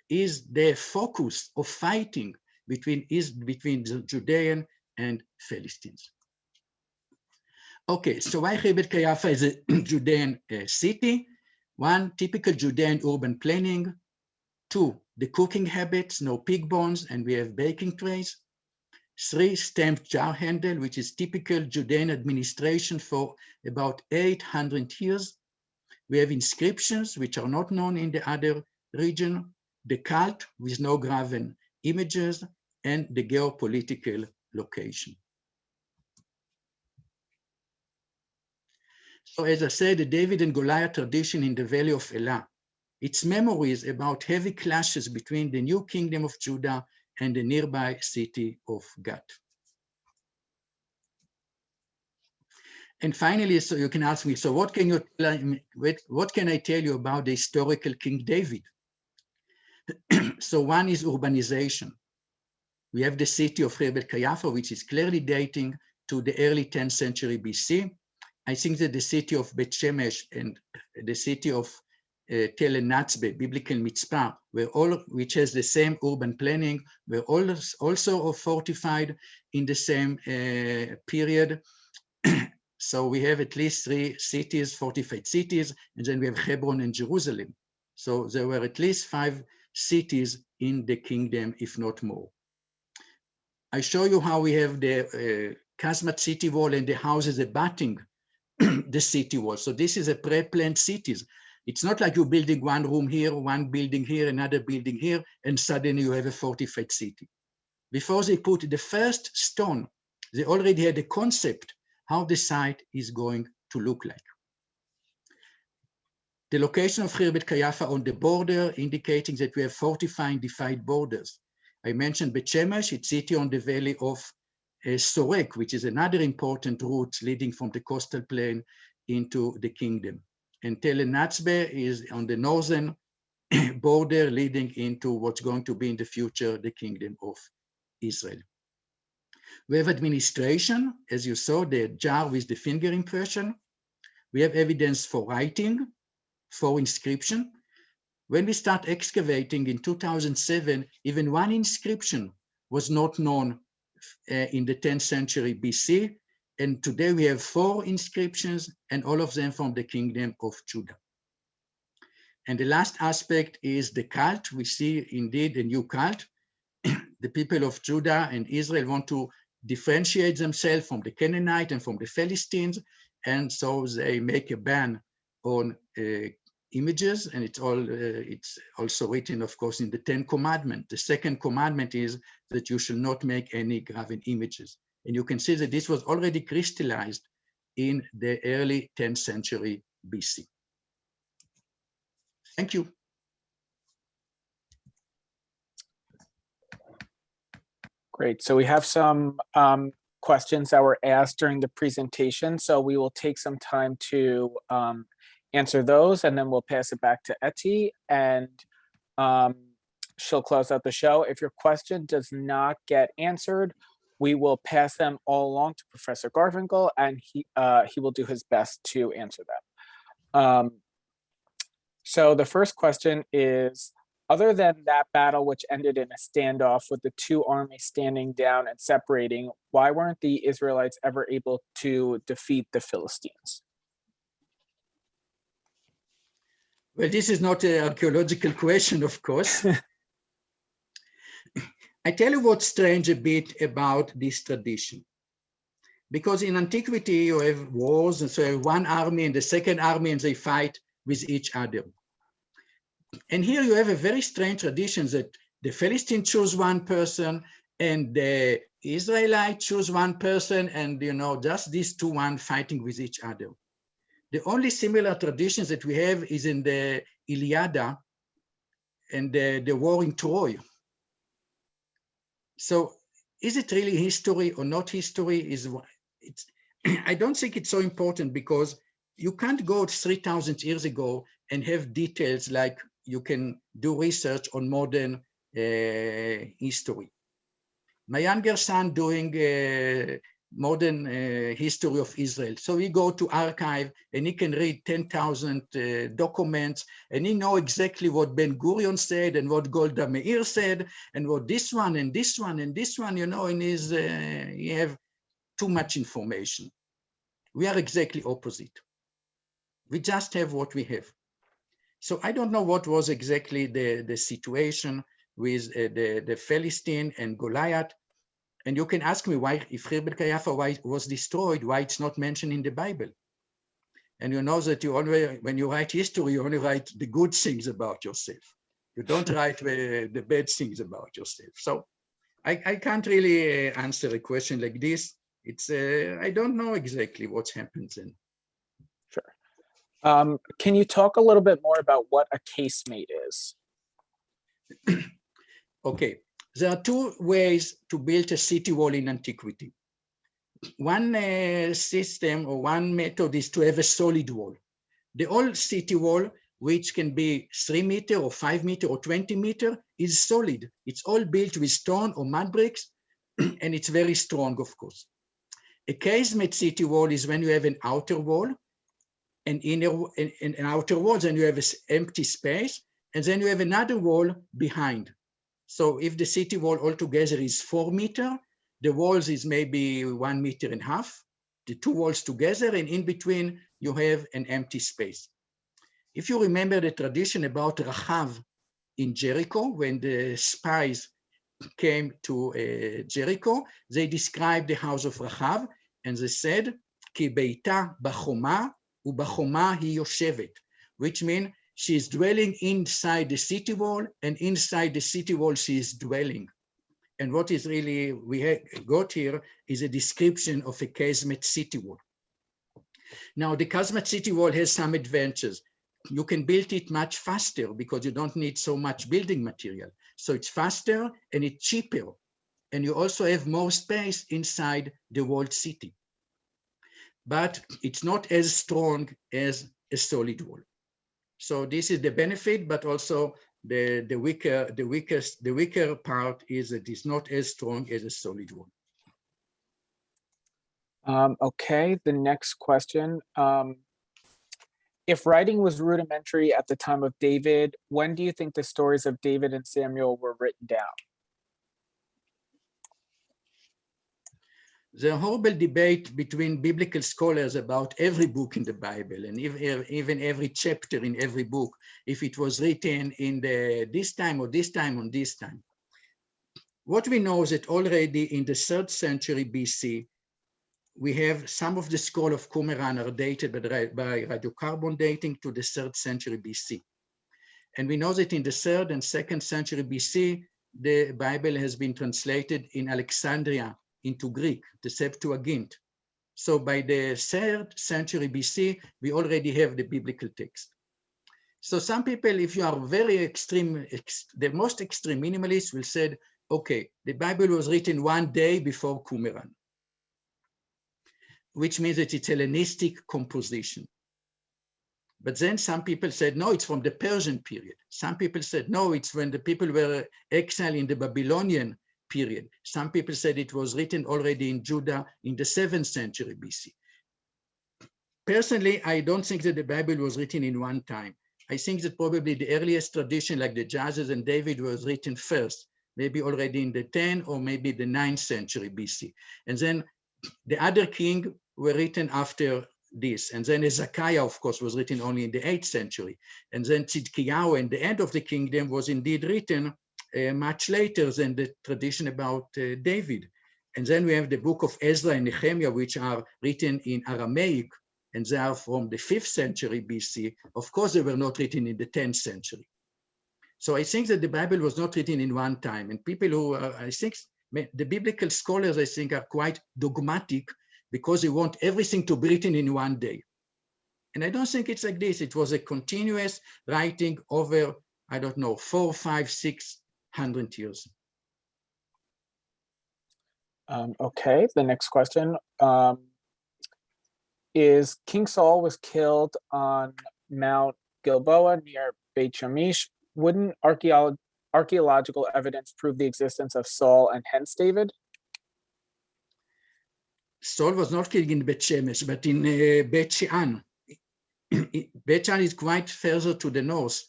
is the focus of fighting between the Judean and Philistines. Okay, so why Khirbet Qeiyafa is a Judean city? One, typical Judean urban planning. Two, the cooking habits, no pig bones, and we have baking trays. Three, stamped jar handle, which is typical Judean administration for about 800 years. We have inscriptions, which are not known in the other region, the cult with no graven images, and the geopolitical location. So as I said, the David and Goliath tradition in the Valley of Elah, its memories about heavy clashes between the new kingdom of Judah and the nearby city of Gath. And finally, so you can ask me, so what can I tell you about the historical King David? So one is urbanization. We have the city of Khirbet Qeiyafa, which is clearly dating to the early 10th century BC. I think that the city of Bet Shemesh and the city of Tel Dan, biblical Mitzpah, which has the same urban planning, were also fortified in the same period. So we have at least 3 cities, fortified cities, and then we have Hebron and Jerusalem. So there were at least 5 cities in the kingdom, if not more. I show you how we have the casemate city wall and the houses abutting the city wall. So this is a pre-planned cities. It's not like you're building one room here, one building here, another building here, and suddenly you have a fortified city. Before they put the first stone, they already had a concept how the site is going to look like. The location of Khirbet Qeiyafa on the border, indicating that we have fortifying defined borders. I mentioned Bet Shemesh, it's city on the valley of Sorek, which is another important route leading from the coastal plain into the kingdom. And Tel Dan is on the northern border leading into what's going to be in the future, the kingdom of Israel. We have administration, as you saw, the jar with the finger impression. We have evidence for writing, for inscription. When we start excavating in 2007, even one inscription was not known in the 10th century BC. And today we have 4 inscriptions, and all of them from the kingdom of Judah. And the last aspect is the cult. We see indeed a new cult. The people of Judah and Israel want to differentiate themselves from the Canaanite and from the Philistines. And so they make a ban on images, and it's also written, of course, in the 10 Commandments. The second commandment is that you should not make any graven images. And you can see that this was already crystallized in the early 10th century BC. Thank you. Great. So we have some questions that were asked during the presentation. So we will take some time to answer those, and then we'll pass it back to Ety, and she'll close out the show. If your question does not get answered, we will pass them all along to Professor Garfinkel, and he will do his best to answer them. So the first question is, other than that battle, which ended in a standoff with the 2 armies standing down and separating, why weren't the Israelites ever able to defeat the Philistines? Well, this is not an archaeological question, of course. I tell you what's strange a bit about this tradition. Because in antiquity, you have wars, and so you have one army and the second army, and they fight with each other. And here you have a very strange tradition that the Philistines choose one person and the Israelites choose one person, and just these 2 fighting with each other. The only similar traditions that we have is in the Iliad and the war in Troy. So is it really history or not history? I don't think it's so important, because you can't go 3,000 years ago and have details like you can do research on modern history. My younger son doing modern history of Israel. So he go to archive and he can read 10,000 documents, and he know exactly what Ben Gurion said and what Golda Meir said and what this one and this one and this one, you know, in his, he have too much information. We are exactly opposite. We just have what we have. So I don't know what was exactly the situation with the Philistine and Goliath. And you can ask me why, if Khirbet Qeiyafa was destroyed, why it's not mentioned in the Bible. And you know that you only, when you write history, you only write the good things about yourself. You don't write the bad things about yourself. So I can't really answer a question like this. It's I don't know exactly what happens then. Sure. Can you talk a little bit more about what a casemate is? Okay, there are two ways to build a city wall in antiquity. One system or one method is to have a solid wall. The old city wall, which can be 3 meters or 5 meters or 20 meters, is solid. It's all built with stone or mud bricks, and it's very strong, of course. A casemate city wall is when you have an outer wall, an outer walls, and you have an empty space, and then you have another wall behind. So if the city wall altogether is 4 meters, the walls is maybe 1.5 meters, the two walls together, and in between you have an empty space. If you remember the tradition about Rahav in Jericho, when the spies came to Jericho, they described the house of Rahav, and they said, Ki beita bachoma ubachoma hi yoshevet, which means she is dwelling inside the city wall, and inside the city wall she is dwelling. And what is really we got here is a description of a casemate city wall. Now, the casemate city wall has some advantages. You can build it much faster because you don't need so much building material. So it's faster and it's cheaper. And you also have more space inside the walled city. But it's not as strong as a solid wall. So this is the benefit, but also the weaker part is that it's not as strong as a solid wall. Okay, the next question. If writing was rudimentary at the time of David, when do you think the stories of David and Samuel were written down? There's a horrible debate between biblical scholars about every book in the Bible, and even every chapter in every book, if it was written in this time or this time or this time. What we know is that already in the 3rd century BC, we have some of the scroll of Qumran are dated by radiocarbon dating to the 3rd century BC. And we know that in the 3rd and 2nd century BC, the Bible has been translated in Alexandria into Greek, the Septuagint. So by the 3rd century BC, we already have the biblical text. So some people, if you are very extreme, the most extreme minimalists will say, okay, the Bible was written 1 day before Qumran, which means that it's Hellenistic composition. But then some people said, no, it's from the Persian period. Some people said, no, it's when the people were exiled in the Babylonian period. Some people said it was written already in Judah in the 7th century BC. Personally, I don't think that the Bible was written in one time. I think that probably the earliest tradition, like the Judges and David, was written first, maybe already in the 10th or maybe the 9th century BC. And then the other king were written after this. And then Hezekiah, of course, was written only in the 8th century. And then Tzidkiyahu and the end of the kingdom was indeed written much later than the tradition about David. And then we have the book of Ezra and Nehemiah, which are written in Aramaic, and they are from the 5th century BC. Of course, they were not written in the 10th century. So I think that the Bible was not written in one time. And people who are, I think, the biblical scholars, I think, are quite dogmatic because they want everything to be written in one day. And I don't think it's like this. It was a continuous writing over, I don't know, 400, 500, 600 years. Okay, the next question is King Saul was killed on Mount Gilboa near Beit Shemesh. Wouldn't archaeological evidence prove the existence of Saul and hence David? Saul was not killed in Bet Shemesh, but in Bet Shean. Bet Shean is quite further to the north.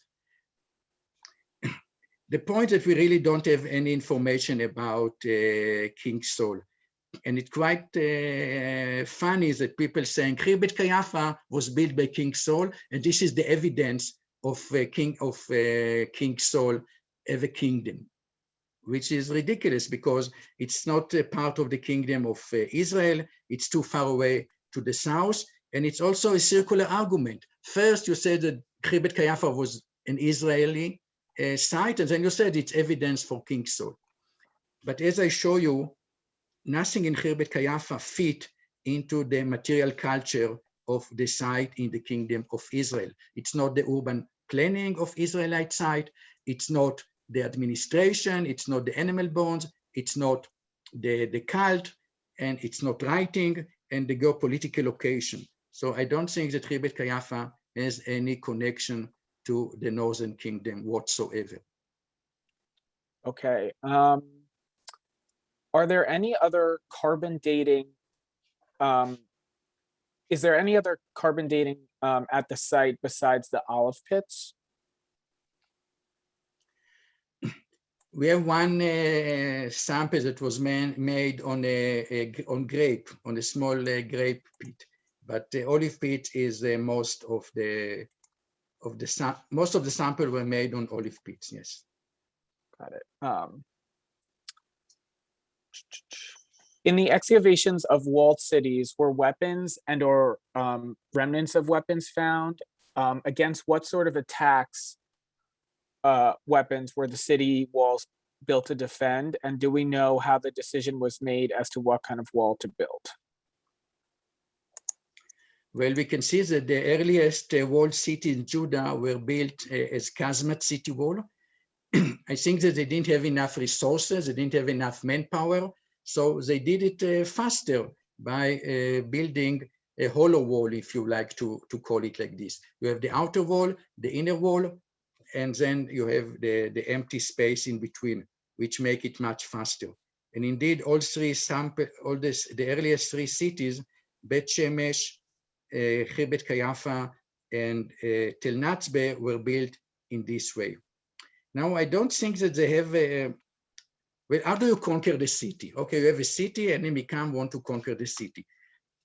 The point that we really don't have any information about King Saul. And it's quite funny that people saying Khirbet Qeiyafa was built by King Saul, and this is the evidence of King Saul as a kingdom, which is ridiculous because it's not a part of the kingdom of Israel. It's too far away to the south, and it's also a circular argument. First, you said that Khirbet Qeiyafa was an Israeli site, and then you said it's evidence for King Saul. But as I show you, nothing in Khirbet Qeiyafa fit into the material culture of the site in the kingdom of Israel. It's not the urban planning of Israelite site. It's not the administration. It's not the animal bones. It's not the cult, and it's not writing and the geopolitical location. So I don't think that Khirbet Qeiyafa has any connection to the Northern Kingdom whatsoever. Okay. Are there any other carbon dating? Is there any other carbon dating at the site besides the olive pits? We have one sample that was made on on a small grape pit, but the olive pit is most of the sample were made on olive pits. Yes. Got it. In the excavations of walled cities, were weapons and/or remnants of weapons found? Against what sort of attacks weapons were the city walls built to defend? And do we know how the decision was made as to what kind of wall to build? Well, we can see that the earliest walled cities in Judah were built as casemate city wall. I think that they didn't have enough resources, they didn't have enough manpower, so they did it faster by building a hollow wall, if you like to call it like this. You have the outer wall, the inner wall, and then you have the empty space in between, which make it much faster. And indeed, the earliest three cities, Bet Shemesh, Khirbet Qeiyafa, and Tel Dan were built in this way. Now, I don't think that they have well, how do you conquer the city? Okay, you have a city, enemy want to conquer the city.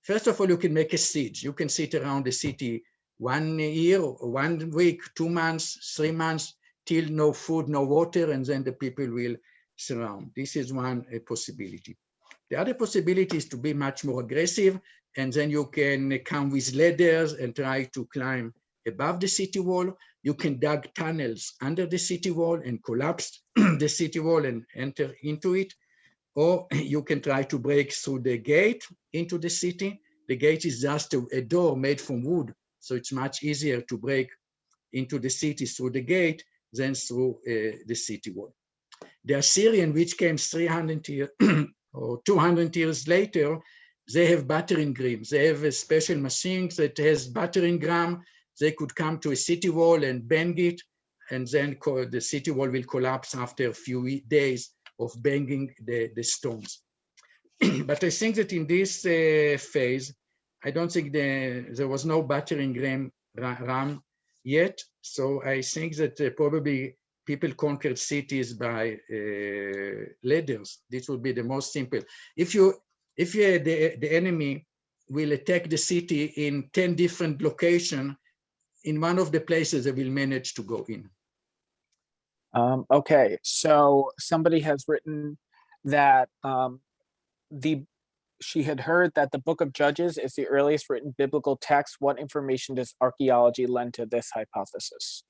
First of all, you can make a siege. You can sit around the city 1 year, 1 week, 2 months, 3 months, till no food, no water, and then the people will surround. This is one possibility. The other possibility is to be much more aggressive, and then you can come with ladders and try to climb above the city wall. You can dig tunnels under the city wall and collapse the city wall and enter into it. Or you can try to break through the gate into the city. The gate is just a door made from wood, so it's much easier to break into the city through the gate than through the city wall. The Assyrian, which came 300 years or 200 years later, they have battering rams. They have a special machine that has battering ram. They could come to a city wall and bang it, and then the city wall will collapse after a few days of banging the stones. But I think that in this phase, I don't think there was no battering ram yet. So I think that probably people conquered cities by ladders. This would be the most simple. If the enemy will attack the city in 10 different locations, in one of the places they will manage to go in. Okay, so somebody has written that she had heard that the Book of Judges is the earliest written biblical text. What information does archaeology lend to this hypothesis?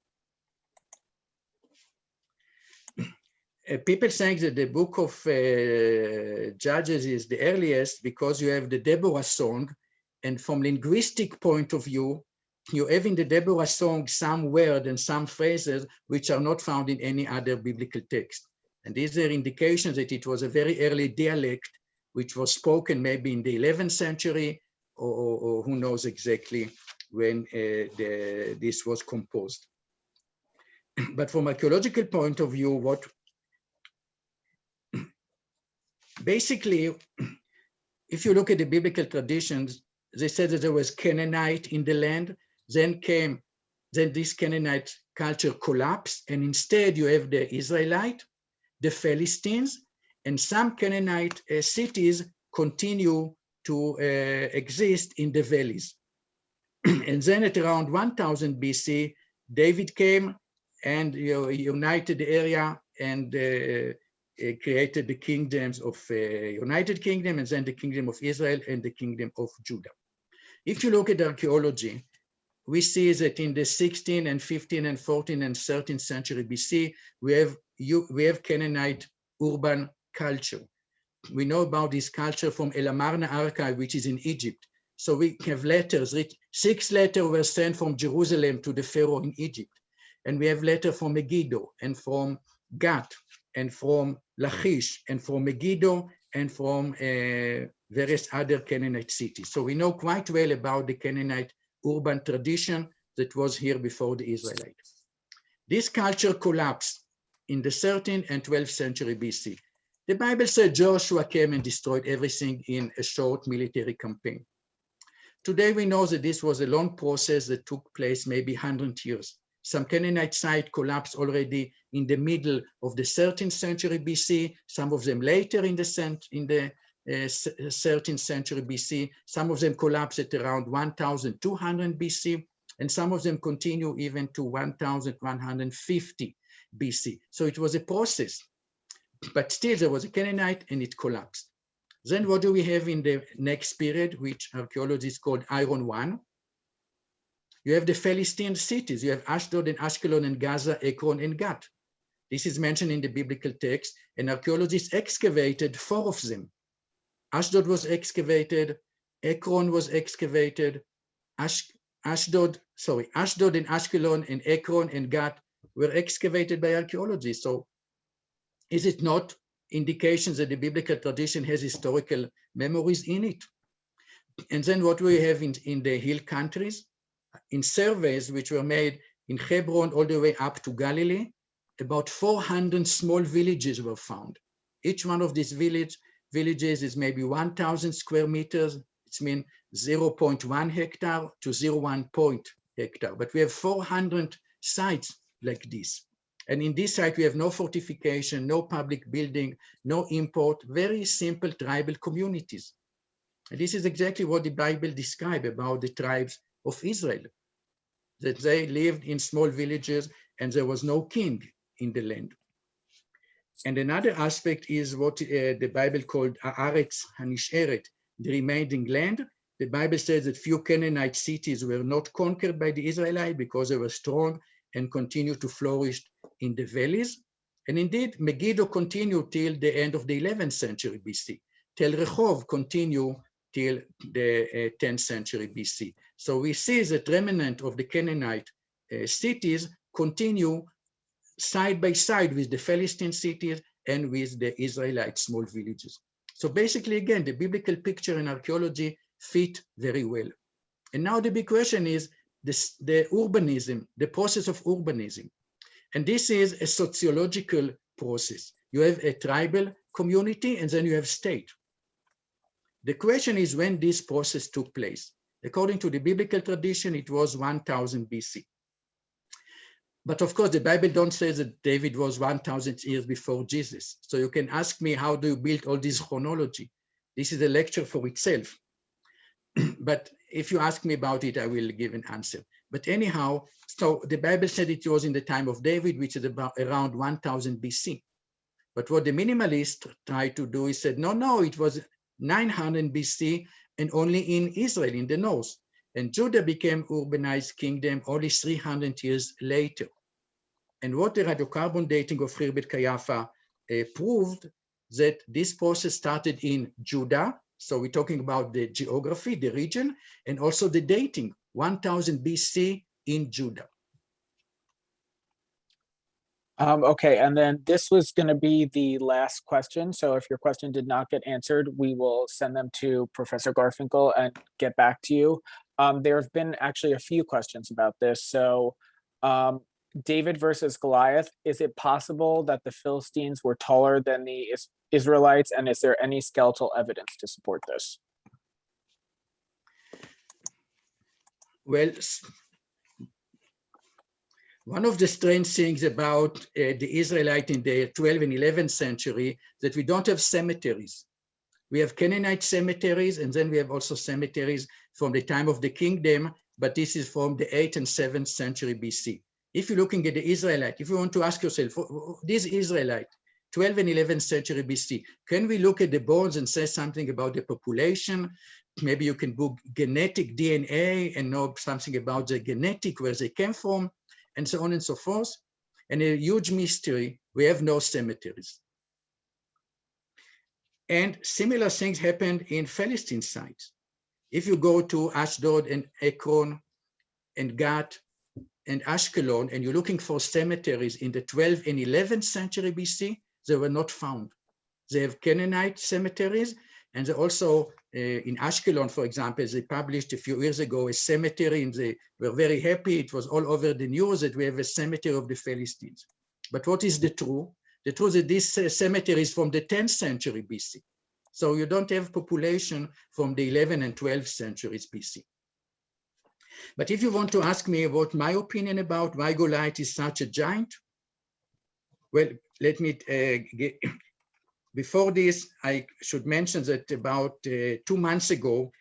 People think that the Book of Judges is the earliest because you have the Deborah song, and from linguistic point of view, you have in the Deborah song some words and some phrases which are not found in any other biblical text. And these are indications that it was a very early dialect which was spoken maybe in the 11th century, or who knows exactly when this was composed. But from archaeological point of view, basically if you look at the biblical traditions, they said that there was Canaanite in the land, then this Canaanite culture collapsed, and instead you have the Israelite, the Philistines, and some Canaanite cities continue to exist in the valleys. And then at around 1000 BC, David came and united the area and created the kingdoms of United Kingdom, and then the kingdom of Israel and the kingdom of Judah. If you look at archaeology, we see that in the 16th and 15th and 14th and 13th century BC, we have Canaanite urban culture. We know about this culture from Elamarna archive, which is in Egypt. So we have letters, 6 letters were sent from Jerusalem to the Pharaoh in Egypt. And we have letters from Megiddo and from Gath and from Lachish and from Megiddo and from various other Canaanite cities. So we know quite well about the Canaanite urban tradition that was here before the Israelites. This culture collapsed in the 13th and 12th century BC. The Bible said Joshua came and destroyed everything in a short military campaign. Today we know that this was a long process that took place maybe 100 years. Some Canaanite sites collapsed already in the middle of the 13th century BC, some of them later in the 13th century BC, some of them collapsed at around 1200 BC, and some of them continue even to 1150 BC. So it was a process, but still there was a Canaanite and it collapsed. Then what do we have in the next period, which archaeologists called Iron One? You have the Philistine cities. You have Ashdod and Ashkelon and Gaza, Ekron and Gath. This is mentioned in the biblical text, and archaeologists excavated 4 of them. Ashdod was excavated, Ekron was excavated, Ashdod and Ashkelon and Ekron and Gath were excavated by archaeologists. So is it not indications that the biblical tradition has historical memories in it? And then what we have in the hill countries, in surveys which were made in Hebron all the way up to Galilee, about 400 small villages were found. Each one of these villages is maybe 1,000 square meters. It means 0.1 hectare to 0.1 hectare. But we have 400 sites like this. And in this site, we have no fortification, no public building, no import, very simple tribal communities. And this is exactly what the Bible describes about the tribes of Israel, that they lived in small villages and there was no king in the land. And another aspect is what the Bible called Haaretz Hanisheret, the remaining land. The Bible says that few Canaanite cities were not conquered by the Israelites because they were strong and continued to flourish in the valleys. And indeed, Megiddo continued till the end of the 11th century BC. Tel Rehov continued till the 10th century BC. So we see that remnant of the Canaanite cities continue side by side with the Philistine cities and with the Israelite small villages. So basically, again, the biblical picture in archaeology fit very well. And now the big question is the urbanism, the process of urbanism. And this is a sociological process. You have a tribal community and then you have state. The question is when this process took place. According to the biblical tradition, it was 1000 BC. But of course, the Bible don't say that David was 1000 years before Jesus. So you can ask me, how do you build all this chronology? This is a lecture for itself. But if you ask me about it, I will give an answer. But anyhow, so the Bible said it was in the time of David, which is about around 1000 BC. But what the minimalists tried to do is said, no, it was 900 BC and only in Israel, in the north. And Judah became urbanized kingdom only 300 years later. And what the radiocarbon dating of Khirbet Qeiyafa proved that this process started in Judah. So we're talking about the geography, the region, and also the dating, 1000 BC in Judah. Okay, and then this was going to be the last question. So if your question did not get answered, we will send them to Professor Garfinkel and get back to you. There have been actually a few questions about this. So David versus Goliath, is it possible that the Philistines were taller than the Israelites? And is there any skeletal evidence to support this? Well, one of the strange things about the Israelite in the 12th and 11th century that we don't have cemeteries. We have Canaanite cemeteries, and then we have also cemeteries from the time of the kingdom, but this is from the 8th and 7th century BC. If you're looking at the Israelite, if you want to ask yourself, this Israelite, 12th and 11th century BC, can we look at the bones and say something about the population? Maybe you can book genetic DNA and know something about the genetic, where they came from, and so on and so forth. And a huge mystery, we have no cemeteries. And similar things happened in Philistine sites. If you go to Ashdod and Ekron and Gath and Ashkelon, and you're looking for cemeteries in the 12th and 11th century BC, they were not found. They have Canaanite cemeteries, and they also, in Ashkelon, for example, they published a few years ago a cemetery, and they were very happy. It was all over the news that we have a cemetery of the Philistines. But what is the truth? The truth is that this cemetery is from the 10th century BC. So you don't have population from the 11th and 12th centuries BC. But if you want to ask me about my opinion about why Goliath is such a giant, well, let me before this, I should mention that about 2 months ago,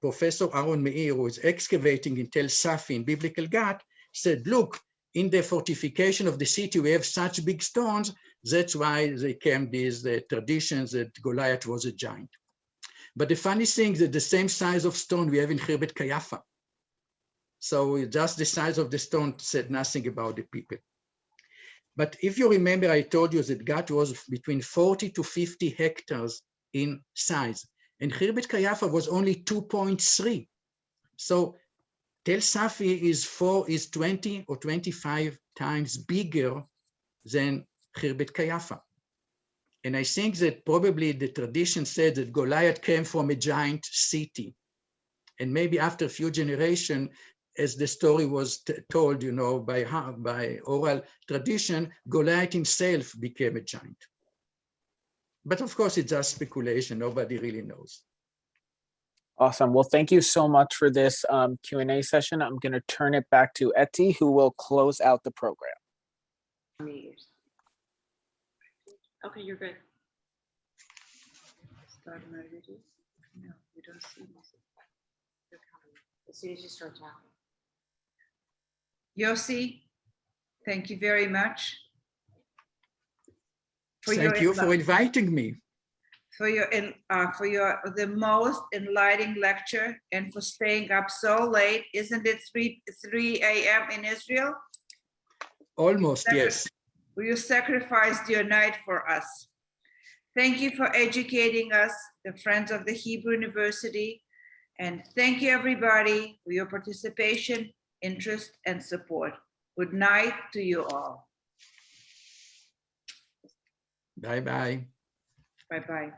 Professor Aaron Meir, who is excavating in Tel Safi in Biblical Gath, said, look, in the fortification of the city, we have such big stones. That's why they came these traditions that Goliath was a giant. But the funny thing is that the same size of stone we have in Khirbet Qeiyafa. So just the size of the stone said nothing about the people. But if you remember, I told you that Gath was between 40 to 50 hectares in size, and Khirbet Qeiyafa was only 2.3. So Tel Safi is 20 or 25 times bigger than Khirbet Qeiyafa. And I think that probably the tradition said that Goliath came from a giant city. And maybe after a few generations, as the story was told, you know, by oral tradition, Goliath himself became a giant. But of course, it's just speculation. Nobody really knows. Awesome. Well, thank you so much for this Q&A session. I'm going to turn it back to Ety, who will close out the program. Okay, you're good. Start my video? No, you don't see this. As soon as you start talking. Yossi, thank you very much. Thank you for inviting me. For the most enlightening lecture and for staying up so late. Isn't it 3 a.m. in Israel? Almost, yes. You sacrificed your night for us. Thank you for educating us, the Friends of the Hebrew University. And thank you, everybody, for your participation, interest, and support. Good night to you all. Bye-bye. Bye-bye.